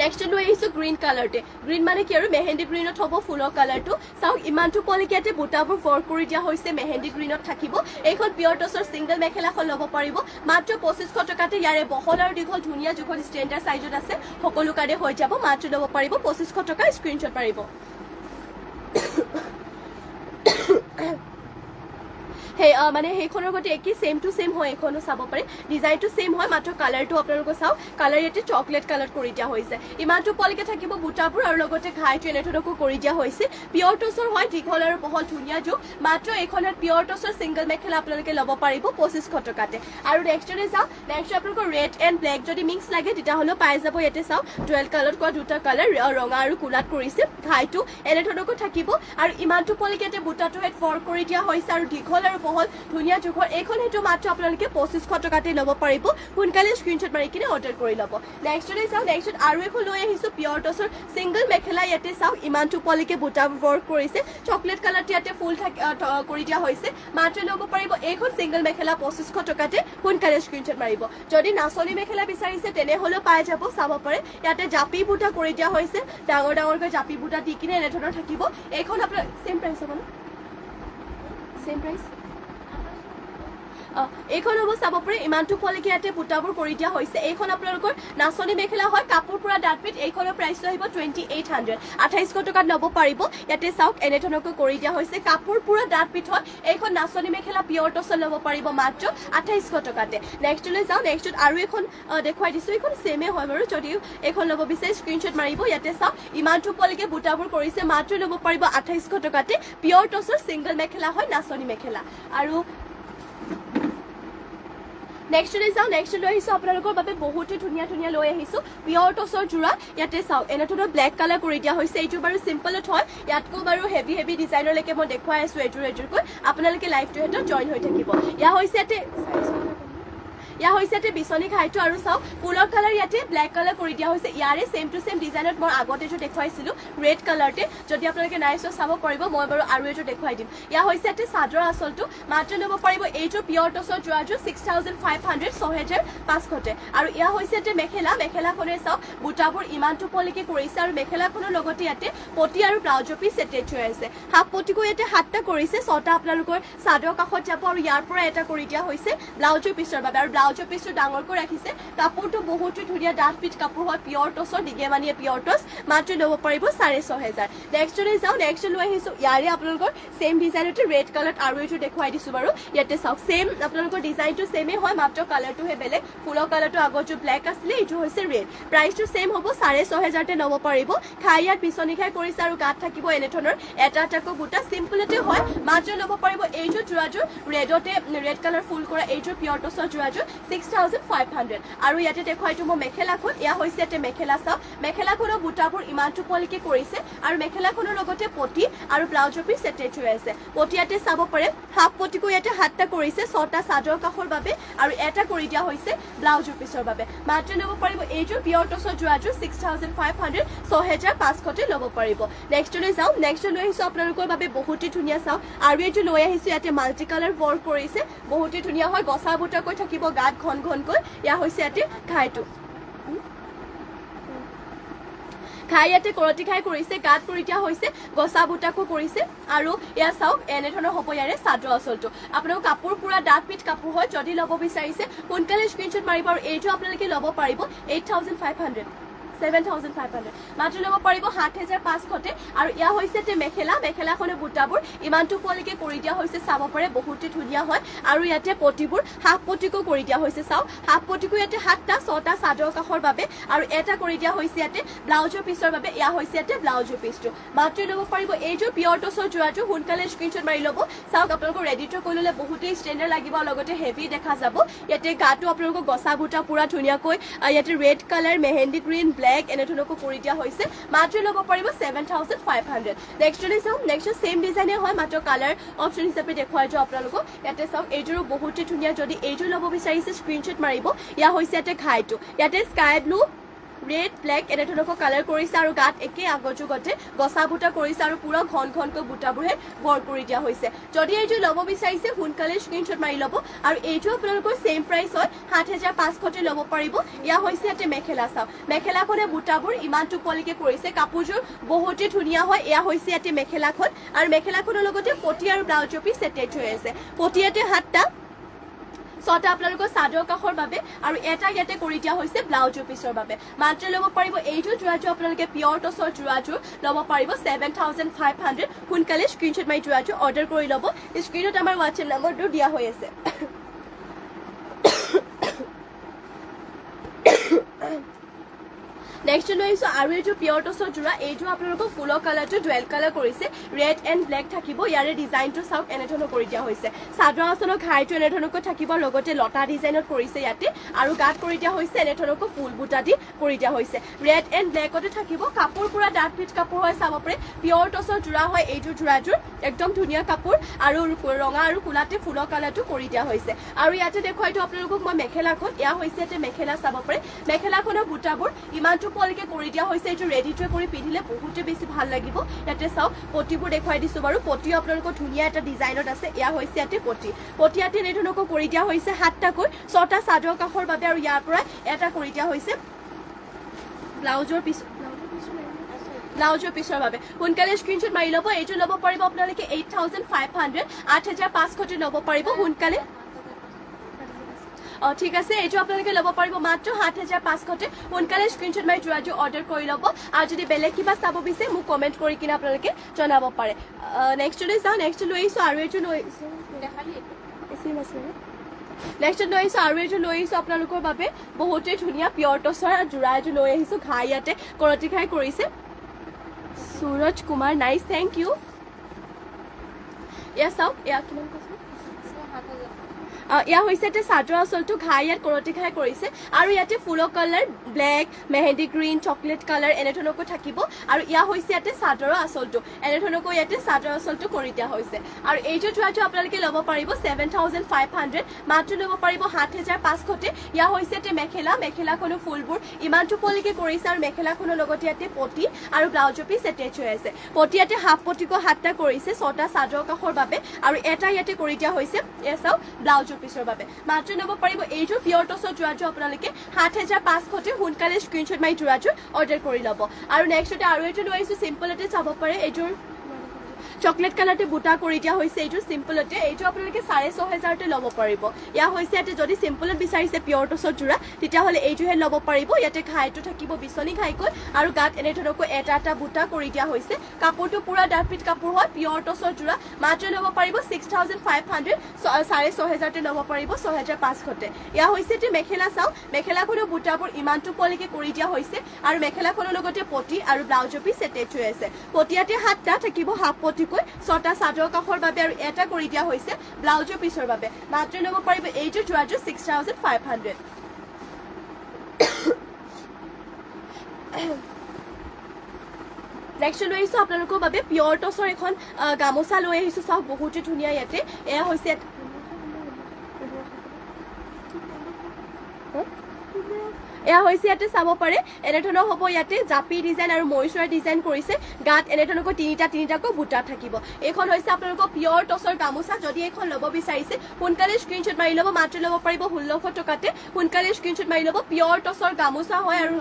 নেক্সট লৈ আহিছো গ্ৰীণ কালাৰতে গ্ৰীণ মানে কি আৰু মেহেন্দি গ্ৰীণত হ'ব ফুলৰ কালাৰটো চাওক ইমানটো পলিকে ইয়াতে বুটাবোৰ ৱৰ্ক কৰি দিয়া হৈছে মেহেন্দি গ্ৰীণত থাকিব এইখন পিয়ৰ টছৰ সিংগল মেখেলাখন ল'ব পাৰিব মাত্ৰ 2500 টকাতে ইয়াৰে বহল আৰু দীঘল ধুনীয়া জোখৰ ষ্টেণ্ডাৰ্ড চাইজত আছে সকলো কাৰণে হৈ যাব মাত্ৰ ল'ব পাৰিব 2500 টকা স্ক্ৰীনশ্বট মাৰিব সেই মানে সেইখনৰ গতে একেই সেম টু সেম হয় এখনো চাব পাৰে ডিজাইনটো সেম হয় মাত্ৰ কালাৰটো আপোনালোকে চাও কালাৰ ইয়াতে চকলেট কালাৰ কৰি দিয়া হৈছে ইমানটো পলিকে থাকিব বুটাবোৰ আৰু লগতে ঘাইটো এনেধৰণকো কৰি দিয়া হৈছে পিয়ৰ টছৰ হয় দীঘল আৰু বহল ধুনীয়া জোখ মাত্ৰ এইখনত পিয়ৰ টছৰ সিংগল মেখেলা আপোনালোকে ল'ব পাৰিব 2500 টকাতে আৰু নেক্সটৰে চাও নেক্সট আপোনালোকৰ ৰেড এণ্ড ব্লেক যদি মিক্স লাগে তেতিয়াহ'লে পাই যাব ইয়াতে চাও ডুৱেল কালাৰত কোৱা দুটা কালাৰ ৰঙা আৰু কুলাত কৰিছে ঘাইটো এনেধৰণকো থাকিব আৰু ইমানটো পলিকে ইয়াতে বুটাটো হেড ফৰ কৰি দিয়া হৈছে আৰু দীঘল আৰু বহল ধুনীয়া জোখৰ এইখন হেতু মাত্ৰ আপোনালোকে 2500 টকাতে ল'ব পাৰিব সোনকালে স্ক্ৰীনশ্বট মাৰি কিনে অৰ্ডাৰ কৰি ল'ব নেক্সটৰে চাও নেক্সট আৰু এখন লৈ আহিছো পিয়ৰ টছৰ সিংগল মেখেলা ইয়াতে চাও ইমানটো পলিকে বুটা ৱৰ্ক কৰিছে চকলেট কালাৰটো ইয়াতে ফুল কৰি দিয়া হৈছে মাত্ৰ ল'ব পাৰিব এইখন সিংগল মেখেলা 2500 টকাতে সোনকালে স্ক্ৰীনশ্বট মাৰিব যদি নাচনী মেখেলা বিচাৰিছে তেনেহ'লেও পাই যাব চাব পাৰে ইয়াতে জাপি বুটা কৰি দিয়া হৈছে ডাঙৰ ডাঙৰকৈ জাপি বুটা দি কিনে এনেধৰণৰ থাকিব এইখন আপোনাৰ সেম প্ৰাইচ হ'ব ন সেম প্ৰাইচ এইখন হ'ব চাব পাৰে ইমানটো পলিকে ইয়াতে বুটাবোৰ কৰি দিয়া হৈছে এইখন আপোনালোকৰ নাচনী মেখেলা হয় কাপোৰ পুৰা ডাটপিট এইখনৰ প্ৰাইচ আহিব 2800 2800 টকাত ল'ব পাৰিব ইয়াতে চাওক এনেধৰণকৈ কৰি দিয়া হৈছে কাপোৰ পুৰা ডাটপিট হয় এইখন নাচনী মেখেলা পিয়ৰ টছৰ ল'ব পাৰিব মাত্ৰ 2800 টকাতে নেক্সটলৈ যাওঁ নেক্সটত আৰু এখন দেখুৱাই দিছো এইখন সেমে হয় বাৰু যদিও এইখন ল'ব বিচাৰে স্ক্ৰীনশ্বট মাৰিব ইয়াতে চাওক ইমানটো পলিকে বুটাবোৰ কৰিছে মাত্ৰ ল'ব পাৰিব 2800 টকাতে পিয়ৰ টছৰ সিংগল মেখেলা হয় নাচনী মেখেলা আৰু নেক্সটলৈ যাওঁ নেক্সট লৈ আহিছো আপোনালোকৰ বাবে বহুতে ধুনীয়া ধুনীয়া লৈ আহিছো পিয়ৰ টছৰ জোৰা ইয়াতে চাওক এনেধৰণৰ ব্লেক কালাৰ কৰি দিয়া হৈছে এইটো বাৰু চিম্পলত হয় ইয়াতকৈ বাৰু হেভি হেভি ডিজাইনৰলৈকে মই দেখুৱাই আছো এযোৰকৈ আপোনালোকে লাইভটো হেতু জইন হৈ থাকিব ইয়া হৈছে ইয়াতে বিচনী ঘাইটো আৰু চাওক ফুলৰ কালাৰ ইয়াতে ব্লেক কালাৰ কৰি দিয়া হৈছে ইয়াৰে সেম টু সেম ডিজাইনত মই আগতে এযোৰ দেখুৱাইছিলো ৰেড কালাৰতে যদি আপোনালোকে নাই চোৱা চাব পাৰিব মই বাৰু আৰু এযোৰ দেখুৱাই দিম ইয়া হৈছে ইয়াতে চাদৰ আচলটো মাত্ৰ ল'ব পাৰিব এইযোৰ পিয়ৰ টছৰ যোৰাযোৰ 6500 6500 আৰু ইয়া হৈছে ইয়াতে মেখেলাখনে চাওক বুটাবোৰ ইমানটো পলিকে কৰিছে আৰু মেখেলাখনৰ লগতে ইয়াতে পটি আৰু ব্লাউজৰ পিচ এটেচ হৈ আছে হাফ পটিকো ইয়াতে 7টা কৰিছে 6টা আপোনালোকৰ চাদৰ কাষত যাব আৰু ইয়াৰ পৰা এটা কৰি দিয়া হৈছে ব্লাউজৰ পিচৰ বাবে আৰু ব্লাউজৰ পিচটো ডাঙৰকৈ ৰাখিছে কাপোৰটো বহুত ধুনীয়া ডাটপিট কাপোৰ হয় পিয়ৰ টছৰ দিগেমানিয়া পিয়ৰ টছ মাত্ৰ ল'ব পাৰিব 6500 নেক্সটলৈ যাওঁ নেক্সট লৈ আহিছো ইয়াৰে আপোনালোকৰ সেম ডিজাইনতে ৰেড কালাৰত আৰু এযোৰ দেখুৱাই দিছো বাৰু ইয়াতে চাওক সেম আপোনালোকৰ ডিজাইনটো সেমে হয় মাত্ৰ কালাৰটোহে বেলেগ ফুলৰ কালাৰটো আগৰ যোৰ ব্লেক আছিলে এইটো হৈছে ৰেড প্ৰাইচটো সেম হ'ব 6500 তে ল'ব পাৰিব খাই ইয়াত পিছনি খাই কৰিছে আৰু গাত থাকিব এনেধৰণৰ এটা এটাকৈ বুটা চিম্পলতে হয় মাত্ৰ ল'ব পাৰিব এইযোৰ যোৰাযোৰ ৰেডতে ৰেড কালাৰ ফুল কৰা এইযোৰ পিয়ৰ টছৰ যোৰাযোৰ 6500 আৰু ইয়াতে দেখুৱাইটো মই মেখেলাখন ইয়া হৈছে ইয়াতে মেখেলা চাওক মেখেলাখনৰ বুটাবোৰ ইমানটো পলিকে কৰিছে আৰু মেখেলাখনৰ লগতে পটি আৰু ব্লাউজৰ পিচ এটেচ হৈ আছে পটি ইয়াতে চাব পাৰে হাফ পটিকো ইয়াতে 7টা কৰিছে 6টা চাদৰ কাষৰ বাবে আৰু এটা কৰি দিয়া হৈছে ব্লাউজৰ পিচৰ বাবে মাত্ৰ ল'ব পাৰিব এইযোৰ পিয়ৰ টছৰ যোৰাযোৰ 6500 6500 তে ল'ব পাৰিব নেক্সটলৈ যাওঁ নেক্সট লৈ আহিছো আপোনালোকৰ বাবে বহুতে ধুনীয়া চাওক আৰু এইটো লৈ আহিছো ইয়াতে মাল্টি কালাৰ ৱৰ্ক কৰিছে বহুতে ধুনীয়া হয় গছা বুটাকৈ থাকিব গাত ঘন ঘনকৈ ইয়া হৈছে ইয়াতে ঘাইটো খাই ইয়াতে কৰতি খাই কৰিছে গাত কৰি দিয়া হৈছে গছা বুটাকো কৰিছে আৰু ইয়া চাওক এনেধৰণৰ হ'ব ইয়াৰে চাদৰ আচলটো আপোনালোক কাপোৰ পুৰা ডাটপিট কাপোৰ হয় যদি ল'ব বিচাৰিছে সোনকালে স্ক্ৰীনশ্বট মাৰিব আৰু এইটো আপোনালোকে ল'ব পাৰিব 8500 7500 মাত্ৰ ল'ব পাৰিব 7500 আৰু ইয়া হৈছে মেখেলাখনৰ বুটাবোৰ ইমানটো পলিকে কৰি দিয়া হৈছে চাব পাৰে বহুতে ধুনীয়া হয় আৰু ইয়াতে পটিবোৰ হাফ পটিকো কৰি দিয়া হৈছে চাওক হাফ পটিকো ইয়াতে 7টা 6টা চাদৰ কাষৰ বাবে আৰু এটা কৰি দিয়া হৈছে ইয়াতে ব্লাউজৰ পিচৰ বাবে ইয়া হৈছে ইয়াতে ব্লাউজৰ পিচটো মাত্ৰ ল'ব পাৰিব এইযোৰ পিয়ৰ টছৰ যোৰাটো সোনকালে স্ক্ৰীনশ্বট মাৰি ল'ব চাওক আপোনালোকৰ ৰেডিটো কৰি ল'লে বহুতেই ষ্টেণ্ডাৰ্ড লাগিব লগতে হেভি দেখা যাব ইয়াতে গাটো আপোনালোকৰ গছা বুটা পুৰা ধুনীয়াকৈ ইয়াতে red colour mehndi green black এনেধৰণকো কৰি দিয়া হৈছে মাত্ৰ ল'ব পাৰিব 7500 নেক্সটলৈ চাওক নেক্সট সেম ডিজাইনে হয় মাত্ৰ কালাৰ অপশ্যন হিচাপে দেখুৱাই যাওঁ আপোনালোকক ইয়াতে চাওক এইযোৰো বহুতে ধুনীয়া যদি এইযোৰ ল'ব বিচাৰিছে স্ক্ৰীনশ্বট মাৰিব ইয়া হৈছে ইয়াতে ঘাইটো ইয়াতে স্কাই ব্লু ৰেড ব্লেক এনেধৰণৰ কালাৰ কৰিছে আৰু গাত একে আগজুগতে গছা বুটা কৰিছে আৰু পুৰা ঘন ঘনকৈ বুটাবোৰে বৰ কৰি দিয়া হৈছে যদি এইযোৰ ল'ব বিচাৰিছে সোনকালে স্ক্ৰীনশ্বট মাৰি ল'ব আৰু এইটো আপোনালোকৰ সেম প্ৰাইচ হয় 7500 ল'ব পাৰিব ইয়া হৈছে ইয়াতে মেখেলা চাওক মেখেলাখনে বুটাবোৰ ইমানটো পলিকে কৰিছে কাপোৰযোৰ বহুতে ধুনীয়া হয় এয়া হৈছে ইয়াতে মেখেলাখন আৰু মেখেলাখনৰ লগতে পটি আৰু ব্লাউজৰ পিচ এটেচ হৈ আছে পটি ইয়াতে 7টা ছটা আপোনালোকৰ চাদৰ কাষৰ বাবে আৰু এটা ইয়াতে কৰি দিয়া হৈছে ব্লাউজৰ পিছৰ বাবে মাত্ৰ ল'ব পাৰিব এইটো যোৰাযোৰ আপোনালোকে পিয়ৰ টছৰ যোৰাযোৰ ল'ব পাৰিব 7500 সোনকালে স্ক্ৰীনশ্বট মাৰি যোৰাযোৰ অৰ্ডাৰ কৰি ল'ব স্ক্ৰীনত আমাৰ হোৱাটছএপ নম্বৰটো দিয়া হৈ আছে নেক্সট লৈ আহিছোঁ আৰু এইটো পিয়ৰ টছৰ যোৰা এইটো আপোনালোকক ফুলৰ কালাৰটো ডুৱেল কালাৰ কৰিছে ৰেড এণ্ড ব্লেক থাকিব ইয়াৰে ডিজাইনটো চাওক এনেধৰণৰ কৰি দিয়া হৈছে চাদৰ আঁচলৰ ঘাইটো এনেধৰণকৈ থাকিব লগতে লতা ডিজাইনত কৰিছে ইয়াতে আৰু গাত কৰি দিয়া হৈছে এনেধৰণকৈ ফুল বুটা দি কৰি দিয়া হৈছে ৰেড এণ্ড ব্লেকতে থাকিব কাপোৰ পুৰা ডাঠ পিঠ কাপোৰ হয় চাব পাৰে পিয়ৰ টছৰ যোৰা হয় এইটো যোৰাযোৰ একদম ধুনীয়া কাপোৰ আৰু ৰঙা আৰু কোলাতে ফুলৰ কালাৰটো কৰি দিয়া হৈছে আৰু ইয়াতে দেখুৱাইটো আপোনালোকক মই মেখেলাখন এয়া হৈছে ইয়াতে মেখেলা চাব পাৰে মেখেলাখনৰ বুটাবোৰ ইমানটো পলকে কৰি দিয়া হৈছে এইটো ৰেডি টু কৰি পিন্ধিলে বহুতে বেছি ভাল লাগিব ইয়াতে চাওক পটিবোৰ দেখুৱাই দিছো বাৰু পটিও আপোনালোকৰ ধুনীয়া এটা ডিজাইনত আছে এয়া হৈছে ইয়াতে পটি পটিয়াতে এনেধৰণকৈ কৰি দিয়া হৈছে 7টাকৈ 6টা চাদৰ কাষৰ বাবে আৰু ইয়াৰ পৰা এটা কৰি দিয়া হৈছে ব্লাউজৰ পিছৰ বাবে সোনকালে স্ক্ৰীনশ্বট মাৰি ল'ব এইটো ল'ব পাৰিব আপোনালোকে 8500 8500 ল'ব পাৰিব সোনকালে ঠিক আছে এইটো আপোনালোকে ল'ব পাৰিব মাত্ৰ 7500 সোনকালে স্ক্ৰীনশ্বট মাৰি যোৰাযোৰ অৰ্ডাৰ কৰি ল'ব আৰু যদি বেলেগ কিবা চাব বিচাৰে মোক কমেণ্ট কৰি কিনে আপোনালোকে জনাব পাৰে নেক্সট লৈ যাওঁ নেক্সট লৈ আহিছোঁ আৰু এইটো লৈ আহিছোঁ আপোনালোকৰ বাবে বহুতেই ধুনীয়া পিয়ৰ টছৰ যোৰা এযোৰ লৈ আহিছোঁ ঘাই ইয়াতে কৰতি ঘাই কৰিছে Suraj Kumar nice thank you এয়া চাওক এয়া কিমান কৈছে ইয়া হৈছে ইয়াতে চাদৰ আঁচলটো ঘাই ইয়াত কৰতি ঘাই কৰিছে আৰু ইয়াতে ফুলৰ colour black mehndi green chocolate colour এনেধৰণকৈ থাকিব আৰু ইয়া হৈছে ইয়াতে চাদৰৰ আঁচলটো এনেধৰণকৈ ইয়াতে চাদৰ আঁচলটো কৰি দিয়া হৈছে আৰু এইটো যোৰাটো আপোনালোকে ল'ব পাৰিব 7500 মাত্ৰ ল'ব পাৰিব 7500 ইয়া হৈছে ইয়াতে মেখেলাখনৰ ফুলবোৰ ইমানটো পলিকে কৰিছে আৰু মেখেলাখনৰ লগতে ইয়াতে পটি আৰু ব্লাউজৰ পিচ এটেচ হৈ আছে পটি ইয়াতে হাফ পটিকৈ 7টা কৰিছে 6টা চাদৰ কাষৰ বাবে আৰু এটা ইয়াতে কৰি দিয়া হৈছে এয়া চাওক ব্লাউজ পিছৰ বাবে মাত্ৰ ল'ব পাৰিব এইটো পিয়ৰ টছৰ যোৰাযোৰ আপোনালোকে 7500 সোনকালে স্ক্ৰীনশ্বট মাৰি যোৰাযোৰ অৰ্ডাৰ কৰি ল'ব আৰু নেক্সটতে আৰু এইটো লৈ আহিছোঁ চিম্পলতে চাব পাৰে এইটোৰ চকলেট কালাৰতে বুটা কৰি দিয়া হৈছে এইটো চিম্পলতে এইটো আপোনালোকে 6500 ল'ব পাৰিব ইয়া হৈছে ইয়াতে যদি চিম্পলত বিচাৰিছে পিয়ৰ টছৰ যোৰা তেতিয়াহ'লে এইটোহে ল'ব পাৰিব ইয়াতে ঘাইটো থাকিব বিচনী ঘাইকৈ আৰু গাত এনেধৰণকৈ এটা বুটা কৰি দিয়া হৈছে কাপোৰটো পুৰা ডাঠ পিঠ কাপোৰ হয় পিয়ৰ টছৰ যোৰা মাত্ৰ ল'ব পাৰিব 6500 6500 ল'ব পাৰিব 6500 ইয়া হৈছে এটি মেখেলা চাওক মেখেলাখনৰ বুটাবোৰ ইমানটো পলিকে কৰি দিয়া হৈছে আৰু মেখেলাখনৰ লগতে পটি আৰু ব্লাউজৰ পিচ এটেচ হৈ আছে পটিয়াতে 7টা থাকিব হাফ পটি 6টা চাদৰ কাষৰ বাবে আৰু এটা কৰি দিয়া হৈছে ব্লাউজৰ পিছৰ বাবে মাত্ৰ ল'ব পাৰিব এইটো যোৰাযোৰ 6500 নেক্সট লৈ আহিছোঁ আপোনালোকৰ বাবে পিয়ৰ টছৰ এখন গামোচা লৈ আহিছোঁ চাওক বহুতে ধুনীয়া ইয়াতে এয়া হৈছে এয়া হৈছে ইয়াতে চাব পাৰে এনেধৰণৰ হ'ব ইয়াতে জাপি ডিজাইন আৰু মৰিচুৰা ডিজাইন কৰিছে গাত এনেধৰণকৈ তিনিটাকৈ বুটা থাকিব এইখন হৈছে আপোনালোকৰ পিয়ৰ টছৰ গামোচা যদি এইখন ল'ব বিচাৰিছে সোনকালে স্ক্ৰীনশ্বট মাৰি ল'ব মাত্ৰ ল'ব পাৰিব 1600 টকাতে সোনকালে স্ক্ৰীনশ্বট মাৰি ল'ব পিয়ৰ টছৰ গামোচা হয় আৰু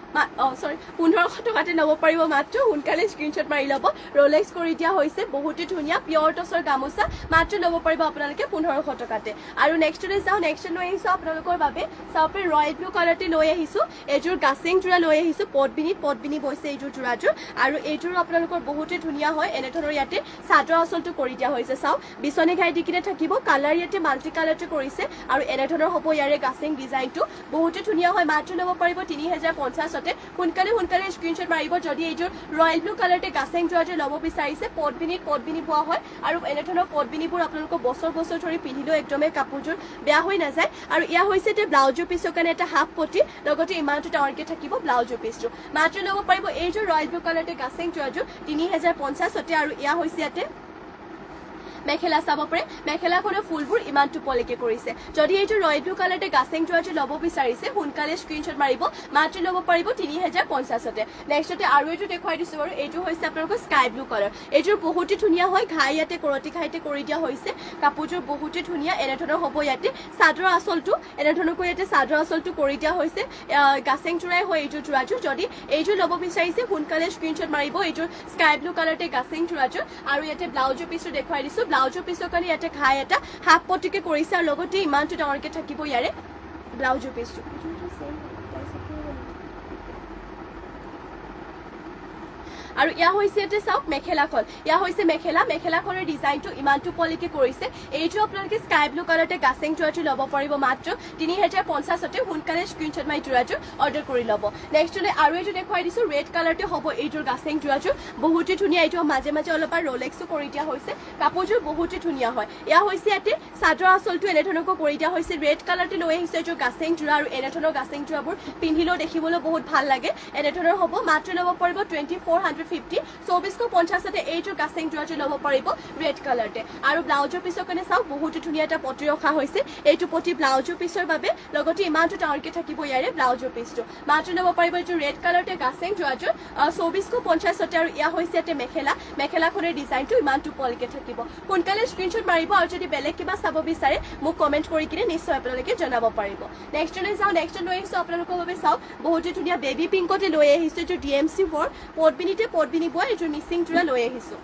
1500 টকাতে ল'ব পাৰিব মাত্ৰ সোনকালে স্ক্ৰীনশ্বট মাৰি ল'ব ৰোলেক্স কৰি দিয়া হৈছে বহুতে ধুনীয়া পিয়ৰ টছৰ গামোচা মাত্ৰ ল'ব পাৰিব আপোনালোকে 1500 টকাতে আৰু নেক্সটলৈ যাওঁ নেক্সট লৈ আহিছোঁ আপোনালোকৰ বাবে চাওপে ৰয়েল ব্লু কালাৰতে লৈ আহিছোঁ এইযোৰ গাছিং যোৰা লৈ আহিছোঁ পটবিনি বৈছে এইযোৰ যোৰাযোৰ আৰু এইযোৰ আপোনালোকৰ বহুতে ধুনীয়া হয় এনেধৰণৰ ইয়াতে চাদৰ আঁচলটো কৰি দিয়া হৈছে চাওক বিচনী ঘাই দি কিনে থাকিব কালাৰ ইয়াতে মাল্টি কালাৰটো কৰিছে আৰু এনেধৰণৰ হ'ব ইয়াৰে গাছিং ডিজাইনটো বহুতে ধুনীয়া হয় মাত্ৰ ল'ব পাৰিব 3050 সোনকালে স্ক্ৰীনশ্বট মাৰিব যদি এইযোৰ ৰয়েল ব্লু কালাৰতে গাছেং যোৰাযোৰ ল'ব বিচাৰিছে পটবিনি পোৱা হয় আৰু এনেধৰণৰ পটবিনিবোৰ আপোনালোকৰ বছৰ ধৰি পিন্ধিলেও একদমেই কাপোৰযোৰ বেয়া হৈ নাযায় আৰু ইয়া হৈছে যে ব্লাউজৰ পিছৰ কাৰণে এটা হাফ পটি লগতে ইমানটো ডাঙৰকৈ থাকিব ব্লাউজৰ পিছটো মাত্ৰ ল'ব পাৰিব এইযোৰ ৰয়েল ব্লু কালাৰতে গাছেং যোৰাযোৰ 3050 আৰু ইয়া হৈছে ইয়াতে মেখেলা চাব পাৰে মেখেলাখনৰ ফুলবোৰ ইমানটো পলিকে কৰিছে যদি এইটো ৰয়েল ব্লু কালাৰতে গাছেং যোৰাযোৰ ল'ব বিচাৰিছে সোনকালে স্ক্ৰীনশ্বট মাৰিব মাত্ৰ ল'ব পাৰিব 3050 নেক্সটতে আৰু এইটো দেখুৱাই দিছোঁ বাৰু এইটো হৈছে আপোনালোকৰ স্কাই ব্লু কালাৰ এইযোৰ বহুতে ধুনীয়া হয় ঘাই ইয়াতে কৰতি ঘাইতে কৰি দিয়া হৈছে কাপোৰযোৰ বহুতে ধুনীয়া এনেধৰণৰ হ'ব ইয়াতে চাদৰ আঁচলটো এনেধৰণকৈ ইয়াতে চাদৰ আঁচলটো কৰি দিয়া হৈছে গাছেং যোৰাই হয় এইযোৰ যোৰাযোৰ যদি এইযোৰ ল'ব বিচাৰিছে সোনকালে স্ক্ৰীনশ্বট মাৰিব এইযোৰ স্কাই ব্লু কালাৰতে গাছেং যোৰাযোৰ আৰু ইয়াতে ব্লাউজৰ পিছটো দেখুৱাই দিছোঁ ব্লাউজৰ পিছৰ কাৰণে ইয়াতে ঘাই এটা হাফ পটিকে কৰিছে আৰু লগতে ইমানটো ডাঙৰকে থাকিব ইয়াৰে ব্লাউজৰ পিছটো আৰু ইয়া হৈছে এতে চাওক মেখেলাখন ইয়া হৈছে মেখেলাখনৰ ডিজাইনটো ইমানটো পলিকে কৰিছে এইটো আপোনালোকে স্কাই ব্লু কালাৰতে গাছেং যোৰাটো ল'ব পাৰিব মাত্ৰ 3050তে সোনকালে স্ক্ৰীনশ্বট মাৰি যোৰাটো অৰ্ডাৰ কৰি ল'ব নেক্সটলে আৰু এইটো দেখুৱাই দিছো ৰেড কালাৰতে হ'ব এইটোৰ গাছেং যোৰাটো বহুতে ধুনীয়া এইটো মাজে মাজে অলপ ৰোলেক্সো কৰি দিয়া হৈছে কাপোৰযোৰ বহুতে ধুনীয়া হয় ইয়া হৈছে এতে চাদৰ আঁচলটো এনেধৰণকৈ কৰি দিয়া হৈছে ৰেড কালাৰতে লৈ আহিছে এইটো গাছেং যোৰা আৰু এনেধৰণৰ গাছেং যোৰাবোৰ পিন্ধিলেও দেখিবলৈ বহুত ভাল লাগে এনেধৰণৰ হ'ব মাত্ৰ ল'ব পাৰিব 2450 2450তে এইটোৰ গাছেং যোৰাটো ল'ব পাৰিব ৰেড কালাৰতে আৰু ব্লাউজৰ পিছৰ কাৰণে চাওক বহুত ধুনীয়া এটা পটি ৰখা হৈছে এইটো পটি ব্লাউজৰ পিছৰ বাবে লগতে ইমানটো ডাঙৰকে থাকিব ইয়াৰে ব্লাউজৰ পিছটো মাত্ৰ ল'ব পাৰিব এইটো ৰেড কালাৰতে গাছেং যোৰাটো 2450তে আৰু ইয়া হৈছে এতে মেখেলাখনৰ ডিজাইনটো ইমানটো পলিকে থাকিব সোনকালে স্ক্ৰীনশ্বট মাৰিব আৰু যদি বেলেগ কিবা চাব বিচাৰে মোক কমেণ্ট কৰি কিনে নিশ্চয় আপোনালোকে জনাব পাৰিব নেক্সটলৈ যাওঁ নেক্সট লৈ আহিছোঁ আপোনালোকৰ বাবে চাওক বহুত ধুনীয়া বেবী পিংকতে লৈ আহিছোঁ এইটো DMC ৱৰ পটবিনি বয় এইটো মিচিং যোৰা লৈ আহিছোঁ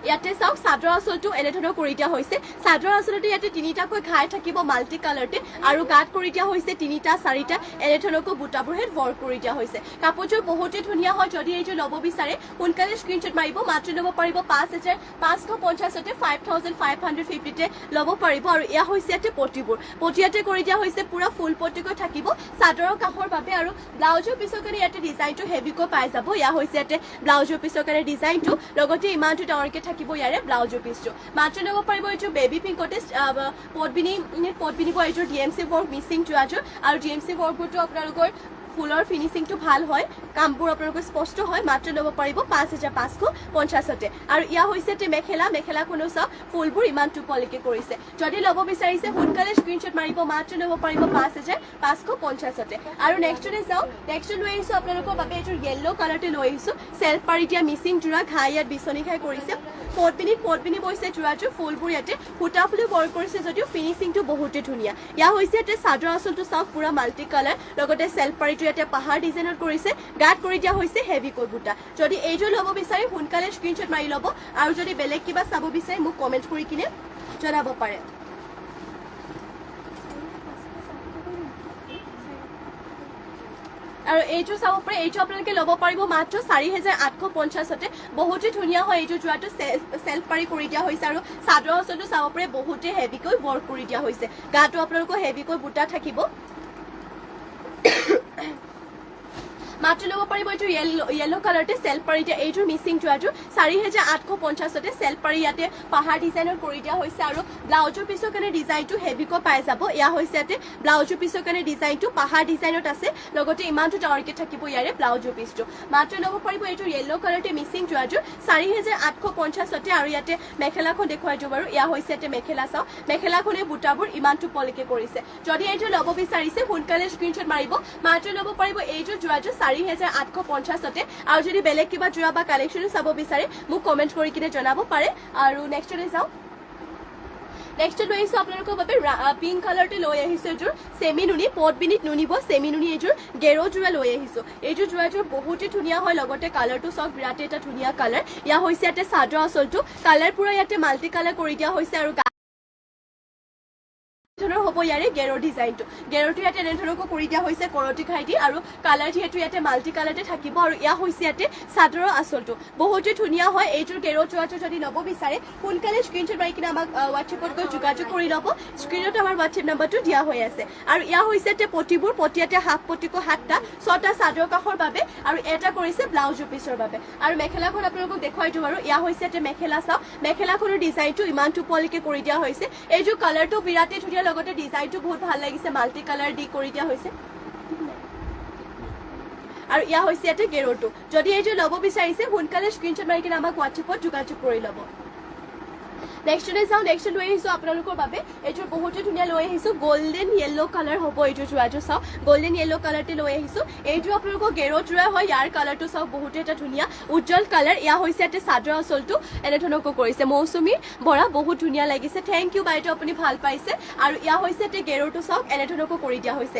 ইয়াতে চাওক চাদৰ আঁচলটো এনেধৰণৰ কৰি দিয়া হৈছে চাদৰ আঁচলতে ইয়াতে তিনিটাকৈ ঘাই থাকিব মাল্টি কালাৰতে আৰু গাত কৰি দিয়া হৈছে তিনিটা চাৰিটা এনেধৰণকৈ বুটাবোৰহে ৱৰ্ক কৰি দিয়া হৈছে কাপোৰযোৰ বহুতে ধুনীয়া হয় যদি এইটো ল'ব বিচাৰে সোনকালে স্ক্ৰীনশ্বট মাৰিব মাত্ৰ ল'ব পাৰিব 5550তে 5550তে ল'ব পাৰিব আৰু এয়া হৈছে ইয়াতে পটিয়াতে কৰি দিয়া হৈছে পুৰা ফুল পটিকৈ থাকিব চাদৰৰ কাষৰ বাবে আৰু ব্লাউজৰ পিছৰ কাৰণে ইয়াতে ডিজাইনটো হেভিকৈ পাই যাব এয়া হৈছে ইয়াতে ব্লাউজৰ পিছৰ কাৰণে ডিজাইনটো লগতে ইমানটো ডাঙৰকে থাকিব ইয়াৰে ব্লাউজৰ পিছটো মাত্ৰ ল'ব পাৰিব এইটো বেবী পিংকতে পটবিনি এইটো DMC ৱৰ্ক মিচিং যোৰাযোৰ আৰু DMC ৱৰ্কবোৰটো আপোনালোকৰ ফুলৰ ফিনিচিংটো ভাল হয় কামবোৰ আপোনালোকৰ স্পষ্ট হয় মাত্ৰ ল'ব পাৰিব 5550তে আৰু ইয়া হৈছে তে মেখেলাখনো চাওক ফুলবোৰ ইমানটো পলিকে কৰিছে যদি ল'ব বিচাৰিছে সোনকালে স্ক্ৰীনশ্বট মাৰিব মাত্ৰ ল'ব পাৰিব 5550তে আৰু নেক্সটলে যাওঁ নেক্সট লৈ আহিছোঁ আপোনালোকৰ বাবে এইটো য়েল্লো কালাৰতে লৈ আহিছোঁ চেল্ফ পাৰি দিয়া মিচিং যোৰা ঘাই ইয়াত বিচনী খাই কৰিছে পটবিনি বৈছে যোৰাটো ফুলবোৰ ইয়াতে সূতা ফুলি ৱৰ্ক কৰিছে যদিও ফিনিচিংটো বহুতে ধুনীয়া ইয়া হৈছে ইয়াতে চাদৰ আঁচলটো চাওক পুৰা মাল্টি কালাৰ লগতে চেল্ফ পাৰিটো ইয়াতে পাহাৰ ডিজাইনত কৰিছে গাত কৰি দিয়া হৈছে হেভিকৈ বুটা যদি এইযোৰ ল'ব বিচাৰে সোনকালে স্ক্ৰীনশ্বট মাৰি ল'ব আৰু যদি বেলেগ কিবা চাব বিচাৰে মোক কমেণ্ট কৰি কিনে জনাব পাৰে আৰু এইটো চাব পাৰে এইটো আপোনালোকে ল'ব পাৰিব মাত্ৰ 4850তে বহুতে ধুনীয়া হয় এইটো যোৱাটো চেল্ফ পাৰি কৰি দিয়া হৈছে আৰু চাদৰ আঁচলটো চাব পাৰে বহুতে হেভিকৈ ৱৰ্ক কৰি দিয়া হৈছে গাটো আপোনালোকৰ হেভিকৈ বুটা থাকিব মাত্ৰ ল'ব পাৰিব এইটো য়েল্লো কালাৰতে চেল্ফ পাৰি দিয়া এইটোৰ মিচিং যোৱাটো 4850তে চেল্ফ পাৰি ইয়াতে পাহাৰ ডিজাইনৰ কৰি দিয়া হৈছে আৰু ব্লাউজৰ পিছৰ কাৰণে ডিজাইনটো হেভিকৈ পাই যাব এয়া হৈছে ইয়াতে ব্লাউজৰ পিছৰ কাৰণে ডিজাইনটো পাহাৰ ডিজাইনত আছে লগতে ইমানটো ডাঙৰকে থাকিব ইয়াৰে ব্লাউজৰ পিছটো মাত্ৰ ল'ব পাৰিব এইটো য়েল্লো কালাৰতে মিচিং যোৱাটো 4850তে আৰু ইয়াতে মেখেলাখন দেখুৱাই দিওঁ বাৰু এয়া হৈছে ইয়াতে মেখেলা চাওঁ মেখেলাখনে বুটাবোৰ ইমানটো পলিকে কৰিছে যদি এইটো ল'ব বিচাৰিছে সোনকালে স্ক্ৰীনশ্বট মাৰিব মাত্ৰ ল'ব পাৰিব এইটো যোৱাটো 4850তে আৰু যদি বেলেগ কিবা যোৰা বা কালেকশ্যন চাব বিচাৰে মোক কমেণ্ট কৰি কিনে জনাব পাৰে আৰু নেক্সটলৈ যাওঁ নেক্সট লৈ আহিছোঁ আপোনালোকৰ বাবে পিংক কালাৰতে লৈ আহিছোঁ এইযোৰ চেমি নুনি পটবিনিত নুনিব চেমি নুনি এইযোৰ গেৰো যোৰা লৈ আহিছোঁ এইযোৰ যোৰাযোৰ বহুতেই ধুনীয়া হয় লগতে কালাৰটো চাওক বিৰাট এটা ধুনীয়া কালাৰ ইয়া হৈছে ইয়াতে চাদৰ আঁচলটো কালাৰ পুৰা ইয়াতে মাল্টি কালাৰ কৰি দিয়া হৈছে আৰু হ'ব ইয়াৰে গেৰৰ ডিজাইনটো গেৰটো ইয়াতে এনেধৰণকৈ কৰি দিয়া হৈছে কৰতি খাই দি আৰু কালাৰ যিহেতু ইয়াতে মাল্টি কালাৰতে থাকিব আৰু ইয়া হৈছে ইয়াতে চাদৰৰ আঁচলটো বহুতেই ধুনীয়া হয় এইটোৰ গেৰৰ যোৰাটো যদি ল'ব বিচাৰে সোনকালে স্ক্ৰীনশ্বট মাৰি কিনে আমাক হোৱাটছএপত গৈ যোগাযোগ কৰি ল'ব স্ক্ৰীণত আমাৰ হোৱাটছএপ নাম্বাৰটো দিয়া হৈ আছে আৰু ইয়া হৈছে ইয়াতে পটিবোৰ পটিয়াতে হাফ পটিকৈ 7টা 6টা চাদৰ কাষৰ বাবে আৰু এটা কৰিছে ব্লাউজৰ পিছৰ বাবে আৰু মেখেলাখন আপোনালোকক দেখুৱাই দিওঁ আৰু ইয়া হৈছে ইয়াতে মেখেলা চাওক মেখেলাখনৰ ডিজাইনটো ইমানটো পলিকে কৰি দিয়া হৈছে এইযোৰ কালাৰটো বিৰাটেই ধুনীয়া লগতে ডিজাইনটো বহুত ভাল লাগিছে মাল্টি কালাৰ দি কৰি দিয়া হৈছে আৰু ইয়া হৈছে ইয়াতে গেৰটো যদি এইযোৰ ল'ব বিচাৰিছে সোনকালে স্ক্ৰীনশ্বট মাৰি কিনে আমাক হোৱাটছএপত যোগাযোগ কৰি ল'ব নেক্সটতে যাওঁ নেক্সট লৈ আহিছোঁ আপোনালোকৰ বাবে এইযোৰ বহুতে ধুনীয়া লৈ আহিছোঁ গোল্ডেন য়েল্লো কালাৰ হ'ব এইযোৰ যোৰাযোৰ চাওক গোল্ডেন য়েল্লো কালাৰতে লৈ আহিছোঁ এইযোৰ আপোনালোকৰ গেৰো যোৰা হয় ইয়াৰ কালাৰটো চাওক বহুতে এটা ধুনীয়া উজ্জ্বল কালাৰ এয়া হৈছে এটা চাদৰ আঁচলটো এনেধৰণকৈ কৰিছে মৌচুমী বৰা বহুত ধুনীয়া লাগিছে থেংক ইউ বাইদেউ আপুনি ভাল পাইছে আৰু এয়া হৈছে এটা গেৰোটো চাওক এনেধৰণকৈ কৰি দিয়া হৈছে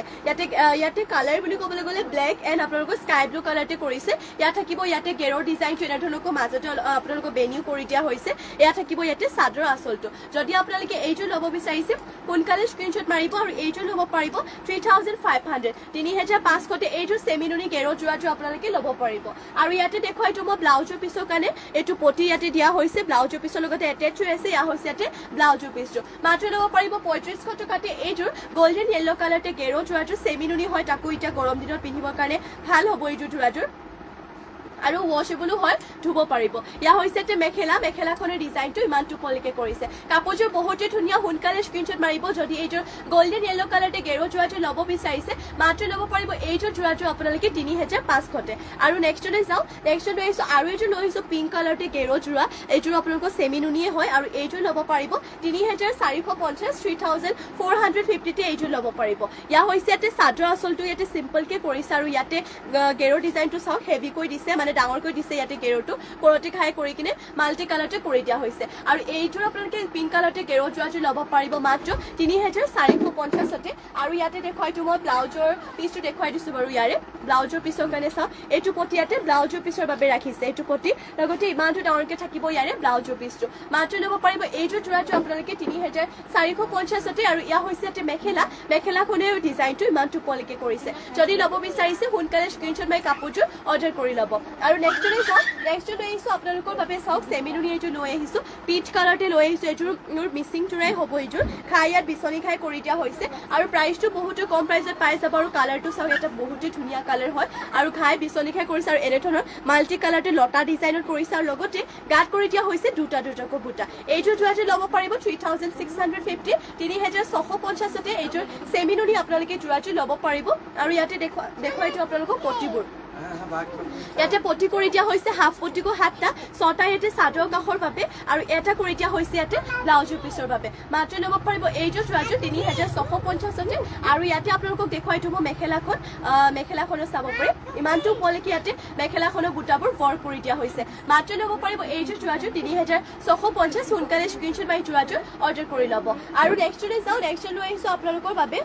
ইয়াতে কালাৰ বুলি ক'বলৈ গ'লে ব্লেক এণ্ড আপোনালোকৰ স্কাই ব্লু কালাৰতে কৰিছে ইয়াত থাকিব ইয়াতে গেৰৰ ডিজাইনটো এনেধৰণকৈ মাজতে আপোনালোকৰ বেনিও কৰি দিয়া হৈছে এয়া থাকিব ইয়াতে চাদৰ আঁচলটো যদি আপোনালোকে এইযোৰ ল'ব বিচাৰিছে সোনকালে স্ক্ৰীনশ্বট মাৰিব আৰু এইযোৰ ল'ব পাৰিব 3500 3500 এইযোৰ চেমিনুনি গেৰো যোৰাযোৰ আপোনালোকে ল'ব পাৰিব আৰু ইয়াতে দেখুৱাই এইটো মই ব্লাউজৰ পিছৰ কাৰণে এইটো পটি ইয়াতে দিয়া হৈছে ব্লাউজৰ পিছৰ লগতে এটেচ হৈ আছে এয়া হৈছে ইয়াতে ব্লাউজৰ পিছটো মাত্ৰ ল'ব পাৰিব 3500 টকাতে এইযোৰ গোল্ডেন য়েল্লো কালাৰতে গেৰো যোৰাযোৰ চেমিনুনি হয় তাকো এতিয়া গৰম দিনত পিন্ধিবৰ কাৰণে ভাল হ'ব এইযোৰ যোৰাযোৰ আৰু ৱাশেবলো হয় ধুব পাৰিব ইয়া হৈছে এটা মেখেলাখনৰ ডিজাইনটো ইমান টুপলৈকে কৰিছে কাপোৰযোৰ বহুতে ধুনীয়া সোনকালে স্ক্ৰীনশ্বট মাৰিব যদি এইযোৰ গোল্ডেন য়েল্লো কালাৰতে গেৰো যোৰাযোৰ ল'ব বিচাৰিছে মাত্ৰ ল'ব পাৰিব এইযোৰ যোৰাযোৰ আপোনালোকে 3500 আৰু নেক্সটলৈ যাওঁ নেক্সট লৈ আহিছোঁ আৰু এইযোৰ লৈ আহিছোঁ পিংক কালাৰতে গেৰো যোৰা এইযোৰ আপোনালোকৰ চেমিনুনিয়ে হয় আৰু এইযোৰ ল'ব পাৰিব 3450 3450 এইযোৰ ল'ব পাৰিব ইয়া হৈছে ইয়াতে চাদৰ আঁচলটো ইয়াতে চিম্পলকে কৰিছে আৰু ইয়াতে গেৰো ডিজাইনটো চাওক হেভিকৈ দিছে মানে ডাঙৰকৈ দিছে ইয়াতে গেৰোটো কৰতে খাই কৰি কিনে মাল্টি কালাৰতে কৰি দিয়া হৈছে আৰু এইযোৰ আপোনালোকে পিংক কালাৰতে গেৰো যোৰাযোৰ ল'ব পাৰিব মাত্ৰ 3450 আৰু ইয়াতে দেখুৱাইটো মই ব্লাউজৰ পিছটো দেখুৱাই দিছোঁ বাৰু ইয়াৰে ব্লাউজৰ পিছৰ কাৰণে চাওঁ এইটো পটি ইয়াতে ব্লাউজৰ পিছৰ বাবে ৰাখিছে এইটো পটি লগতে ইমানটো ডাঙৰকৈ থাকিব ইয়াৰে ব্লাউজৰ পিছটো মাত্ৰ ল'ব পাৰিব এইযোৰ যোৰাযোৰ আপোনালোকে 3450 আৰু ইয়া হৈছে ইয়াতে মেখেলাখনেও ডিজাইনটো ইমান টুপলৈকে কৰিছে যদি ল'ব বিচাৰিছে সোনকালে স্ক্ৰীনশ্বট মাৰি কাপোৰযোৰ অৰ্ডাৰ কৰি ল'ব আৰু নেক্সট লৈ আহিছোঁ আপোনালোকৰ বাবে চাওক চেমিনুনি এইযোৰ লৈ আহিছোঁ পিচ কালাৰতে লৈ আহিছোঁ এইযোৰ মিচিং যোৰাই হ'ব এইযোৰ খাই ইয়াত বিচনি খাই কৰি দিয়া হৈছে আৰু প্ৰাইচটো বহুতো কম প্ৰাইচত পাই যাব আৰু কালাৰটো চাওক এটা বহুতেই ধুনীয়া কালাৰ হয় আৰু খাই বিচনি খাই কৰিছে আৰু এনেধৰণৰ মাল্টি কালাৰতে লতা ডিজাইনত কৰিছে আৰু লগতে গাত কৰি দিয়া হৈছে দুটাকৈ বুটা এইযোৰ যোৰাযোৰ ল'ব পাৰিব 3650 3650 এইযোৰ চেমিনুনি আপোনালোকে যোৰাযোৰ ল'ব পাৰিব আৰু ইয়াতে দেখুৱাইটো আপোনালোকক পটিবোৰ ইয়াতে পটি কৰি দিয়া হৈছে হাফ পটিকো হাতটা ছটা ইয়াতে চাদৰ কাষৰ বাবে আৰু এটা কৰি দিয়া হৈছে ইয়াতে ব্লাউজৰ পিছৰ বাবে মাত্ৰ ল'ব পাৰিব এইযোৰ যোৰাযোৰ 3650 আৰু ইয়াতে আপোনালোকক দেখুৱাই দিব মেখেলাখনো চাব পাৰে ইমানটো ওপৰলৈকে ইয়াতে মেখেলাখনৰ বুটাবোৰ ৱৰ্ক কৰি দিয়া হৈছে মাত্ৰ ল'ব পাৰিব এইযোৰ যোৰাযোৰ 3650 সোনকালে স্ক্ৰীনশ্বট মাৰি যোৰাযোৰ অৰ্ডাৰ কৰি ল'ব আৰু নেক্সটলৈ যাওঁ নেক্সট লৈ আহিছোঁ আপোনালোকৰ বাবে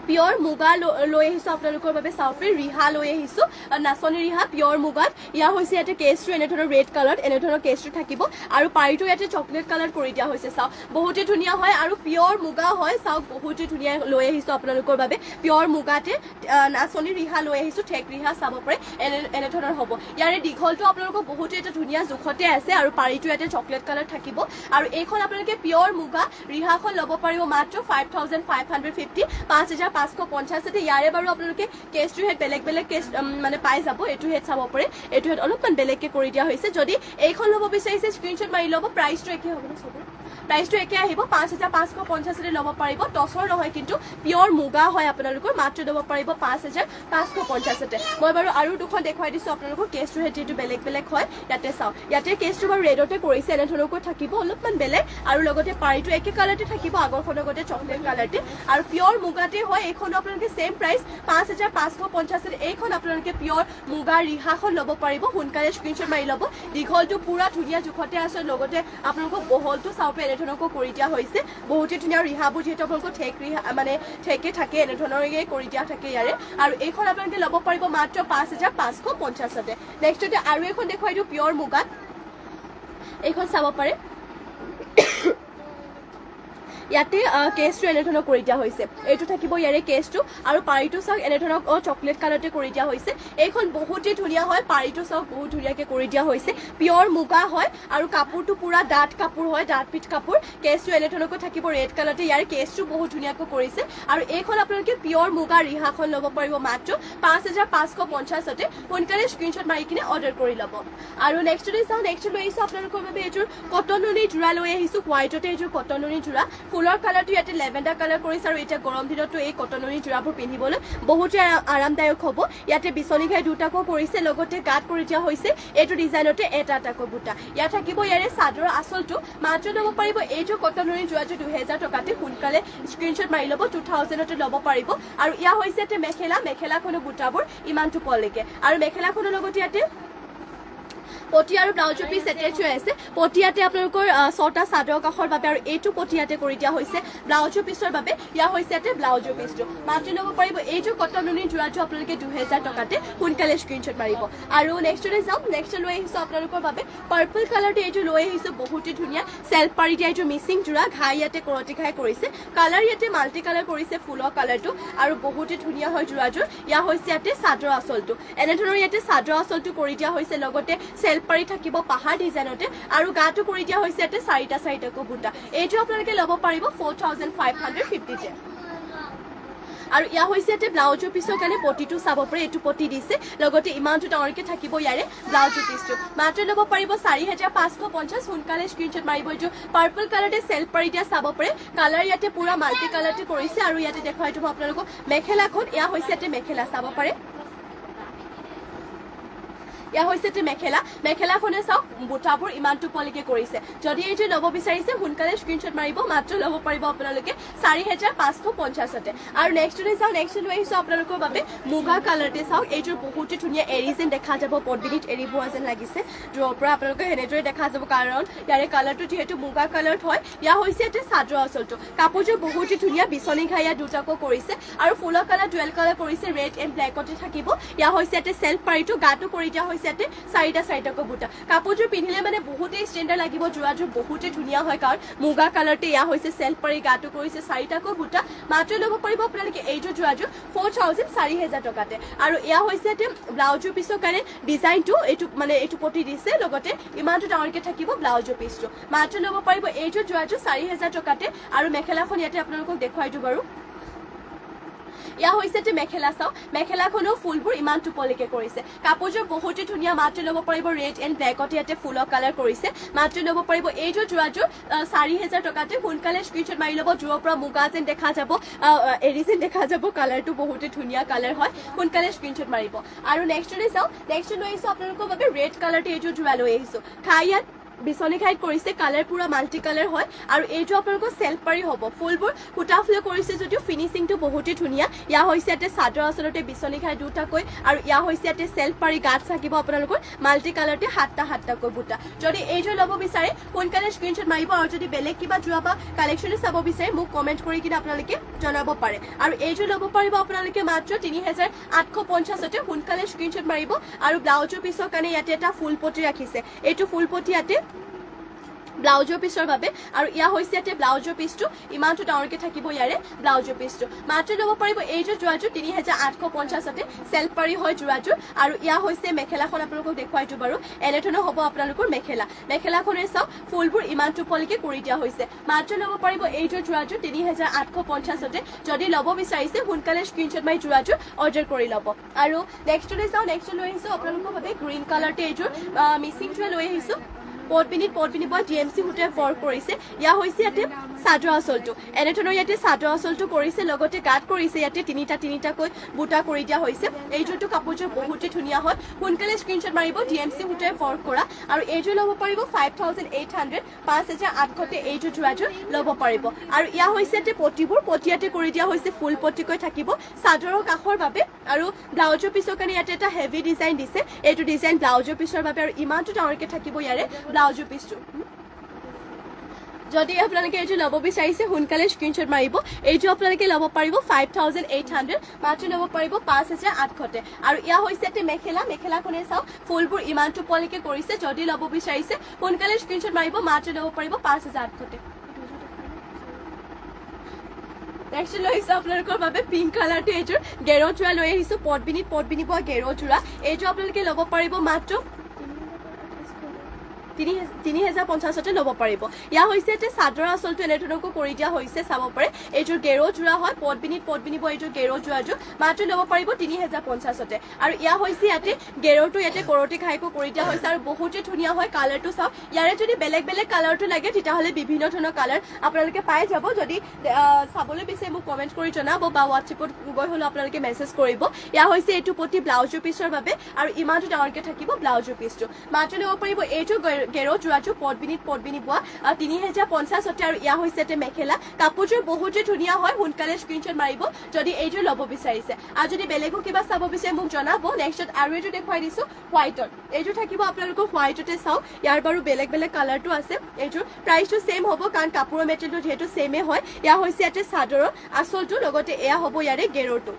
পিয়ৰ মুগা লৈ আহিছোঁ আপোনালোকৰ বাবে চাউফ্ৰি ৰিহা লৈ আহিছোঁ নাচনী ৰিহা পিয়ৰ মুগাত ইয়া হৈছে ইয়াতে কেছটো এনেধৰণৰ ৰেড কালাৰ এনেধৰণৰ কেছটো থাকিব আৰু পাৰিটো ইয়াতে চকলেট কালাৰ কৰি দিয়া হৈছে চাওক বহুতে ধুনীয়া হয় আৰু পিয়ৰ মুগা হয় চাওক বহুতে ধুনীয়া লৈ আহিছোঁ আপোনালোকৰ বাবে পিয়ৰ মুগাতে নাচনী ৰিহা লৈ আহিছোঁ ঠেক ৰিহা চাব পাৰে এনেধৰণৰ হ'ব ইয়াৰে দীঘলটো আপোনালোকৰ বহুতে এটা ধুনীয়া জোখতে আছে আৰু পাৰিটো ইয়াতে চকলেট কালাৰ থাকিব আৰু এইখন আপোনালোকে পিয়ৰ মুগা ৰিহাখন ল'ব পাৰিব মাত্ৰ 5550 5550 ইয়াৰে বাৰু আপোনালোকে কেছটো হেড বেলেগ কেছ মানে পাই যাব এইটো হেড চাব পাৰে এইটো হেড অলপমান বেলেগকে কৰি দিয়া হৈছে যদি এইখন ল'ব বিচাৰিছে স্ক্ৰীনশ্বট মাৰি ল'ব প্ৰাইচটো একে হ'ব ন চবৰে প্ৰাইচটো একে আহিব 5550 ল'ব পাৰিব টছৰ নহয় কিন্তু পিয়ৰ মুগা হয় আপোনালোকৰ মাত্ৰ ল'ব পাৰিব 5550 মই বাৰু আৰু দুখন দেখুৱাই দিছোঁ আপোনালোকৰ কেছটো হেড যিটো বেলেগ হয় ইয়াতে চাওঁ ইয়াতে কেছটো বাৰু ৰেডতে কৰিছে এনেধৰণকৈ থাকিব অলপমান বেলেগ আৰু লগতে পাৰিটো একে কালাৰতে থাকিব আগৰখনৰ লগতে চকলেট কালাৰতে আৰু পিয়ৰ মুগাতে হয় এইখনো আপোনালোকে সেম প্ৰাইচ 5550 এইখন আপোনালোকে পিয়ৰ মুগা ৰিহাখন ল'ব পাৰিব সোনকালে স্ক্ৰীনশ্বট মাৰি ল'ব দীঘলটো পুৰা ধুনীয়া জোখতে আছে লগতে আপোনালোকক বহলটো চাওক এনেধৰণকৈ কৰি দিয়া হৈছে বহুতে ধুনীয়া ৰিহাবোৰ যিহেতু আপোনালোকৰ ঠেক ৰিহা মানে ঠেকে থাকে এনেধৰণৰে কৰি দিয়া থাকে ইয়াৰে আৰু এইখন আপোনালোকে ল'ব পাৰিব মাত্ৰ 5550 নেক্সটতে আৰু এখন দেখুৱাই দিওঁ পিয়ৰ মুগাত এইখন চাব পাৰে ইয়াতে কেছটো এনেধৰণৰ কৰি দিয়া হৈছে এইটো থাকিব ইয়াৰে কেছটো আৰু পাৰিটো চাওক এনেধৰণৰ চকলেট কালাৰতে কৰি দিয়া হৈছে এইখন বহুতেই ধুনীয়া হয় পাৰিটো চাওক বহুত ধুনীয়াকৈ কৰি দিয়া হৈছে পিয়ৰ মুগা হয় আৰু কাপোৰটো পুৰা ডাঠ কাপোৰ হয় ডাঠ পিঠ কাপোৰ কেছটো এনেধৰণকৈ থাকিব ৰেড কালাৰতে ইয়াৰ কেছটো বহুত ধুনীয়াকৈ কৰিছে আৰু এইখন আপোনালোকে পিয়ৰ মুগা ৰিহাখন ল'ব পাৰিব মাত্ৰ 5550 সোনকালে স্ক্ৰীনশ্বট মাৰি কিনে অৰ্ডাৰ কৰি ল'ব আৰু নেক্সটলৈ চাওঁ নেক্সট লৈ আহিছোঁ আপোনালোকৰ বাবে এইযোৰ কটননি যোৰা লৈ আহিছোঁ হোৱাইটতে এইযোৰ কটননি যোৰা ফুলৰ কালাৰটো ইয়াতে লেভেণ্ডাৰ কালাৰ কৰিছে আৰু এতিয়া গৰম দিনতো এই কটনৰী জোৰাবোৰ পিন্ধিবলৈ বহুতে আৰামদায়ক হ'ব ইয়াতে বিচনী ঘাই দুটাকৈ কৰিছে লগতে গাত কৰি দিয়া হৈছে এইটো ডিজাইনতে এটা এটাকৈ বুটা ইয়াত থাকিব ইয়াৰে চাদৰৰ আঁচলটো মাত্ৰ ল'ব পাৰিব এইটো কটনৰী জোৰাটো 2000 টকাতে সোনকালে স্ক্ৰীনশ্বট মাৰি ল'ব 2000তে ল'ব পাৰিব আৰু ইয়া হৈছে ইয়াতে মেখেলাখনৰ বুটাবোৰ ইমানটো পলৈকে আৰু মেখেলাখনৰ লগতে ইয়াতে পটি আৰু ব্লাউজৰ পিচ এটেচ হৈ আছে পটিয়াতে আপোনালোকৰ ছটা চাদৰ কাষৰ বাবে আৰু এইটো পটিয়াতে কৰি দিয়া হৈছে ব্লাউজৰ পিচৰ বাবে ইয়া হৈছে ইয়াতে ব্লাউজৰ পিচটো মাত্ৰ ল'ব পাৰিব এইটো কটনৰী জোৰাটো আপোনালোকে 2000 টকাতে সোনকালে স্ক্ৰীনশ্বট মাৰিব আৰু নেক্সটলৈ যাম নেক্সট লৈ আহিছোঁ আপোনালোকৰ বাবে পাৰ্পল কালাৰটো এইটো লৈ আহিছোঁ বহুতেই ধুনীয়া চেল্ফ পাৰি দিয়া এইটো মিচিং জোৰা ঘাই ইয়াতে কৰতি ঘাই কৰিছে কালাৰ ইয়াতে মাল্টি কালাৰ কৰিছে ফুলৰ কালাৰটো আৰু বহুতেই ধুনীয়া হয় জোৰাযোৰ ইয়া হৈছে ইয়াতে চাদৰ আঁচলটো এনেধৰণৰ ইয়াতে চাদৰ আঁচলটো কৰি দিয়া হৈছে লগতে পাৰি থাকিব পাহাৰ ডিজাইনতে আৰু গাটো কৰি দিয়া হৈছে ইয়াতে চাৰিটাকৈ বুটা এইটো আপোনালোকে ল'ব পাৰিব 4550 আৰু ইয়া হৈছে ইয়াতে ব্লাউজৰ পিছৰ কাৰণে পটিটো চাব পাৰে এইটো পটি দিছে লগতে ইমানটো ডাঙৰকে থাকিব ইয়াৰে ব্লাউজৰ পিছটো মাত্ৰ ল'ব পাৰিব 4550 সোনকালে স্ক্ৰীনশ্বট মাৰিব এইটো পাৰ্পল কালাৰতে চেল্ফ পাৰি দিয়া চাব পাৰে কালাৰ ইয়াতে পুৰা মাল্টি কালাৰতে কৰিছে আৰু ইয়াতে দেখুৱাই দিব আপোনালোকক মেখেলাখন ইয়া হৈছে ইয়াতে মেখেলা চাব পাৰে ইয়া হৈছে মেখেলাখনে চাওক বুটাবোৰ ইমানটো পলিকে কৰিছে যদি এইটো ল'ব বিচাৰিছে সোনকালে স্ক্ৰীনশ্বট মাৰিব মাত্ৰ ল'ব পাৰিব আপোনালোকে 4550তে আৰু নেক্সটলৈ যাওঁ নেক্সট লৈ আহিছোঁ আপোনালোকৰ বাবে মুগা কালাৰতে চাওক এইটোৰ বহুতে ধুনীয়া এৰি যেন দেখা যাব পদ্মিনীত এৰি বোৱা যেন লাগিছে য'ৰ পৰা আপোনালোকে সেনেদৰে দেখা যাব কাৰণ ইয়াৰে কালাৰটো যিহেতু মুগা কালাৰত হয় ইয়া হৈছে ইয়াতে চাদৰ আঁচলটো কাপোৰযোৰ বহুতে ধুনীয়া বিচনী ঘাইয়া দুটাকৈ কৰিছে আৰু ফুলৰ কালাৰ ডুৱেল কালাৰ কৰিছে ৰেড এণ্ড ব্লেকতে থাকিব ইয়া হৈছে ইয়াতে চেল্ফ পাৰিটো গাটো কৰি দিয়া হৈছে ইয়াতে চাৰিটাকৈ বুটা কাপোৰযোৰ পিন্ধিলে মানে বহুতেই ষ্টেণ্ডাৰ্ড লাগিব জোৰাযোৰ বহুতে ধুনীয়া হয় কাৰণ মুগা কালাৰতে ইয়া হৈছে চেল্ফ পাৰি গাটো কৰিছে চাৰিটাকৈ বুটা মাত্ৰ ল'ব পাৰিব আপোনালোকে এইযোৰ জোৰাযোৰ 4000 টকাতে আৰু ইয়া হৈছে ইয়াতে ব্লাউজৰ পিছৰ কাৰণে ডিজাইনটো এইটো পটি দিছে লগতে ইমানটো ডাঙৰকে থাকিব ব্লাউজৰ পিচটো মাত্ৰ ল'ব পাৰিব এইযোৰ জোৰাযোৰ 4000 টকাতে আৰু মেখেলাখন ইয়াতে আপোনালোকক দেখুৱাই দিওঁ বাৰু ইয়া হৈছে যে মেখেলা চাওক মেখেলাখনো ফুলবোৰ ইমান টুপলিকে কৰিছে কাপোৰযোৰ বহুতে ধুনীয়া মাত্ৰ ল'ব পাৰিব ৰেড এণ্ড ব্লেকত ইয়াতে ফুলৰ কালাৰ কৰিছে মাত্ৰ ল'ব পাৰিব এইযোৰ জোৰাযোৰ 4000 টকাতে সোনকালে স্ক্ৰীনশ্বট মাৰি ল'ব দূৰৰ পৰা মুগা যেন দেখা যাব এৰি যেন দেখা যাব কালাৰটো বহুতে ধুনীয়া কালাৰ হয় সোনকালে স্ক্ৰীনশ্বট মাৰিব আৰু নেক্সটলৈ চাওক নেক্সট লৈ আহিছোঁ আপোনালোকৰ বাবে ৰেড কালাৰটো এইযোৰ জোৰা লৈ আহিছোঁ ইয়াত বিচনী ঘাইত কৰিছে কালাৰ পুৰা মাল্টি কালাৰ হয় আৰু এইটো আপোনালোকৰ চেল্ফ পাৰি হ'ব ফুলবোৰ সূতা ফুলে কৰিছে যদিও ফিনিচিংটো বহুতেই ধুনীয়া ইয়া হৈছে ইয়াতে চাদৰ আচলতে বিচনী ঘাই দুটাকৈ আৰু ইয়া হৈছে ইয়াতে চেল্ফ পাৰি গাত থাকিব আপোনালোকৰ মাল্টি কালাৰতে সাতটাকৈ বুটা যদি এইযোৰ ল'ব বিচাৰে সোনকালে স্ক্ৰীনশ্বট মাৰিব আৰু যদি বেলেগ কিবা যোৱা বা কালেকশ্যন চাব বিচাৰে মোক কমেণ্ট কৰি কিনে আপোনালোকে জনাব পাৰে আৰু এইযোৰ ল'ব পাৰিব আপোনালোকে মাত্ৰ 3850তে সোনকালে স্ক্ৰীনশ্বট মাৰিব আৰু ব্লাউজৰ পিছৰ কাৰণে ইয়াতে এটা ফুল পটি ৰাখিছে এইটো ফুল পটি ইয়াতে ব্লাউজৰ পিছৰ বাবে আৰু ইয়া হৈছে ইয়াতে ব্লাউজৰ পিচটো ইমানটো ডাঙৰকে থাকিব ইয়াৰে ব্লাউজৰ পিচটো মাত্ৰ ল'ব পাৰিব এইযোৰ জোৰাযোৰ 3850তে চেল্ফ পাৰি হয় জোৰাযোৰ আৰু ইয়া হৈছে মেখেলাখন আপোনালোকক দেখুৱাই দিওঁ বাৰু এনেধৰণৰ হ'ব আপোনালোকৰ মেখেলাখনে চাওক ফুলবোৰ ইমানটো পলিকে কৰি দিয়া হৈছে মাত্ৰ ল'ব পাৰিব এইযোৰ জোৰাযোৰ 3850তে যদি ল'ব বিচাৰিছে সোনকালে স্ক্ৰীনশ্বট মাৰি জোৰাযোৰ অৰ্ডাৰ কৰি ল'ব আৰু নেক্সটলৈ যাওঁ নেক্সট লৈ আহিছোঁ আপোনালোকৰ বাবে গ্ৰীণ কালাৰতে এইযোৰ মিচিং জোৰা লৈ আহিছোঁ পদ্মিনীত পৰা DMC সূতাই ফৰ্ক কৰিছে ইয়া হৈছে ইয়াতে চাদৰ আঁচলটো এনেধৰণৰ ইয়াতে চাদৰ আঁচলটো কৰিছে লগতে গাত কৰিছে ইয়াতে তিনিটাকৈ বুটা কৰি দিয়া হৈছে এইযোৰটো কাপোৰযোৰ বহুতে ধুনীয়া হয় সোনকালে স্ক্ৰীনশ্বট মাৰিব DMC সূতাই ফৰ্ক কৰা আৰু এইযোৰ ল'ব পাৰিব 5800 5800তে এইযোৰ জোৰাযোৰ ল'ব পাৰিব আৰু ইয়া হৈছে ইয়াতে পটিয়াতে কৰি দিয়া হৈছে ফুল পটিকৈ থাকিব চাদৰৰ কাষৰ বাবে আৰু ব্লাউজৰ পিছৰ কাৰণে ইয়াতে এটা হেভি ডিজাইন দিছে এইটো ডিজাইন ব্লাউজৰ পিছৰ বাবে আৰু ইমানটো ডাঙৰকে থাকিব ইয়াৰে ব্লাউজৰ পিচটো যদি আপোনালোকে এইটো ল'ব বিচাৰিছে সোনকালে স্ক্ৰীনশ্বট মাৰিব এইটো আপোনালোকে ল'ব পাৰিব 5800 মাত্ৰ ল'ব পাৰিব 5800তে আৰু ইয়া হৈছে ইয়াতে মেখেলাখনে চাওক ফুলবোৰ ইমানটো পলিকে কৰিছে যদি ল'ব বিচাৰিছে সোনকালে স্ক্ৰীনশ্বট মাৰিব মাত্ৰ ল'ব পাৰিব 5800তে নেক্সট লৈ আহিছোঁ আপোনালোকৰ বাবে পিংক কালাৰটো এইযোৰ গেৰ জোৰা লৈ আহিছোঁ পদ্মিনী পৰা গেৰ জোৰা এইটো আপোনালোকে ল'ব পাৰিব মাত্ৰ 3050তে ল'ব পাৰিব ইয়া হৈছে যে চাদৰ আঁচলটো এনেধৰণকৈ কৰি দিয়া হৈছে চাব পাৰে এইযোৰ গেৰো যোৰা হয় পদবিনিত পদবিনিব এইযোৰ গেৰো যোৰাযোৰ মাত্ৰ ল'ব পাৰিব 3050তে আৰু ইয়া হৈছে ইয়াতে গেৰোটো ইয়াতে কৰতি ঘাইকো কৰি দিয়া হৈছে আৰু বহুতে ধুনীয়া হয় কালাৰটো চাওক ইয়াৰে যদি বেলেগ বেলেগ কালাৰটো লাগে তেতিয়াহ'লে বিভিন্ন ধৰণৰ কালাৰ আপোনালোকে পাই যাব যদি চাবলৈ বিচাৰে মোক কমেণ্ট কৰি জনাব বা হোৱাটছএপত গৈ হ'লেও আপোনালোকে মেছেজ কৰিব ইয়া হৈছে এইটো প্ৰতি ব্লাউজৰ পিছৰ বাবে আৰু ইমানটো ডাঙৰকৈ থাকিব ব্লাউজৰ পিছটো মাত্ৰ ল'ব পাৰিব এইটো গেৰো যোৰাটো পদবিনিত পদবিনি পোৱা 3050তে আৰু ইয়া হৈছে এতে মেখেলা কাপোৰযোৰ বহুতে ধুনীয়া হয় সোনকালে স্ক্ৰীনশ্বট মাৰিব যদি এইযোৰ ল'ব বিচাৰিছে আৰু যদি বেলেগো কিবা চাব বিচাৰে মোক জনাব নেক্সটত আৰু এইটো দেখুৱাই দিছোঁ হোৱাইটত এইযোৰ থাকিব আপোনালোকৰ হোৱাইটতে চাওক ইয়াৰ বাৰু বেলেগ বেলেগ কালাৰটো আছে এইযোৰ প্ৰাইচটো ছেইম হ'ব কাৰণ কাপোৰৰ মেটেৰিয়েলটো যিহেতু ছেইমে হয় ইয়া হৈছে ইয়াতে চাদৰৰ আঁচলটো লগতে এয়া হ'ব ইয়াৰে গেৰোটো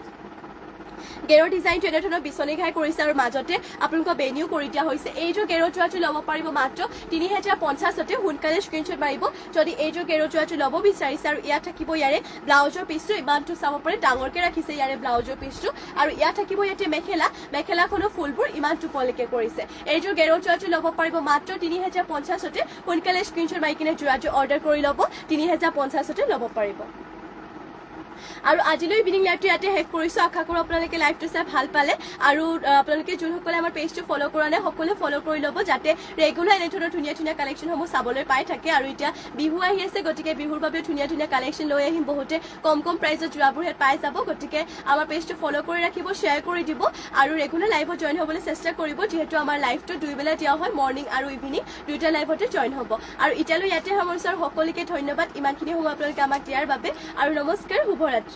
গেৰো ডিজাইনটো এনেধৰণৰ বিচনী ঘাই কৰিছে আৰু মাজতে আপোনালোকৰ বেনিও কৰি দিয়া হৈছে এইযোৰ গেৰো যোৰাটো ল'ব পাৰিব মাত্ৰ 3050তে সোনকালে স্ক্ৰীনশ্বট মাৰিব যদি এইযোৰ গেৰো যোৰাটো ল'ব বিচাৰিছে আৰু ইয়াত থাকিব ইয়াৰে ব্লাউজৰ পিচটো ইমানটো চাব পাৰে ডাঙৰকৈ ৰাখিছে ইয়াৰে ব্লাউজৰ পিচটো আৰু ইয়াত থাকিব ইয়াতে মেখেলাখনো ফুলবোৰ ইমানটো পলকে কৰিছে এইযোৰ গেৰো যোৰাটো ল'ব পাৰিব মাত্ৰ 3050তে সোনকালে স্ক্ৰীনশ্বট মাৰি কিনে যোৰাটো অৰ্ডাৰ কৰি ল'ব 3050তে ল'ব পাৰিব আৰু আজিলৈ ইভিনিং লাইভটো ইয়াতে শেষ কৰিছোঁ আশা কৰোঁ আপোনালোকে লাইভটো চাই ভাল পালে আৰু আপোনালোকে যোনসকলে আমাৰ পেজটো ফ'ল' কৰা নাই সকলোৱে ফ'ল' কৰি ল'ব যাতে ৰেগুলাৰ এনেধৰণৰ ধুনীয়া ধুনীয়া কালেকশ্যনসমূহ চাবলৈ পাই থাকে আৰু এতিয়া বিহু আহি আছে গতিকে বিহুৰ বাবে ধুনীয়া ধুনীয়া কালেকশ্যন লৈ আহিম বহুতে কম প্ৰাইজত যোৱাবোৰ ইয়াত পাই যাব গতিকে আমাৰ পেজটো ফ'ল' কৰি ৰাখিব শ্বেয়াৰ কৰি দিব আৰু ৰেগুলাৰ লাইভত জইন হ'বলৈ চেষ্টা কৰিব যিহেতু আমাৰ লাইভটো দুইবেলা দিয়া হয় মৰ্ণিং আৰু ইভিনিং দুইটা লাইভতে জইন হ'ব আৰু এতিয়ালৈ ইয়াতে সামৰিছোঁ আৰু সকলোকে ধন্যবাদ ইমানখিনি সময় আপোনালোকে আমাক দিয়াৰ বাবে আৰু নমস্কাৰ শুভৰাত্ৰি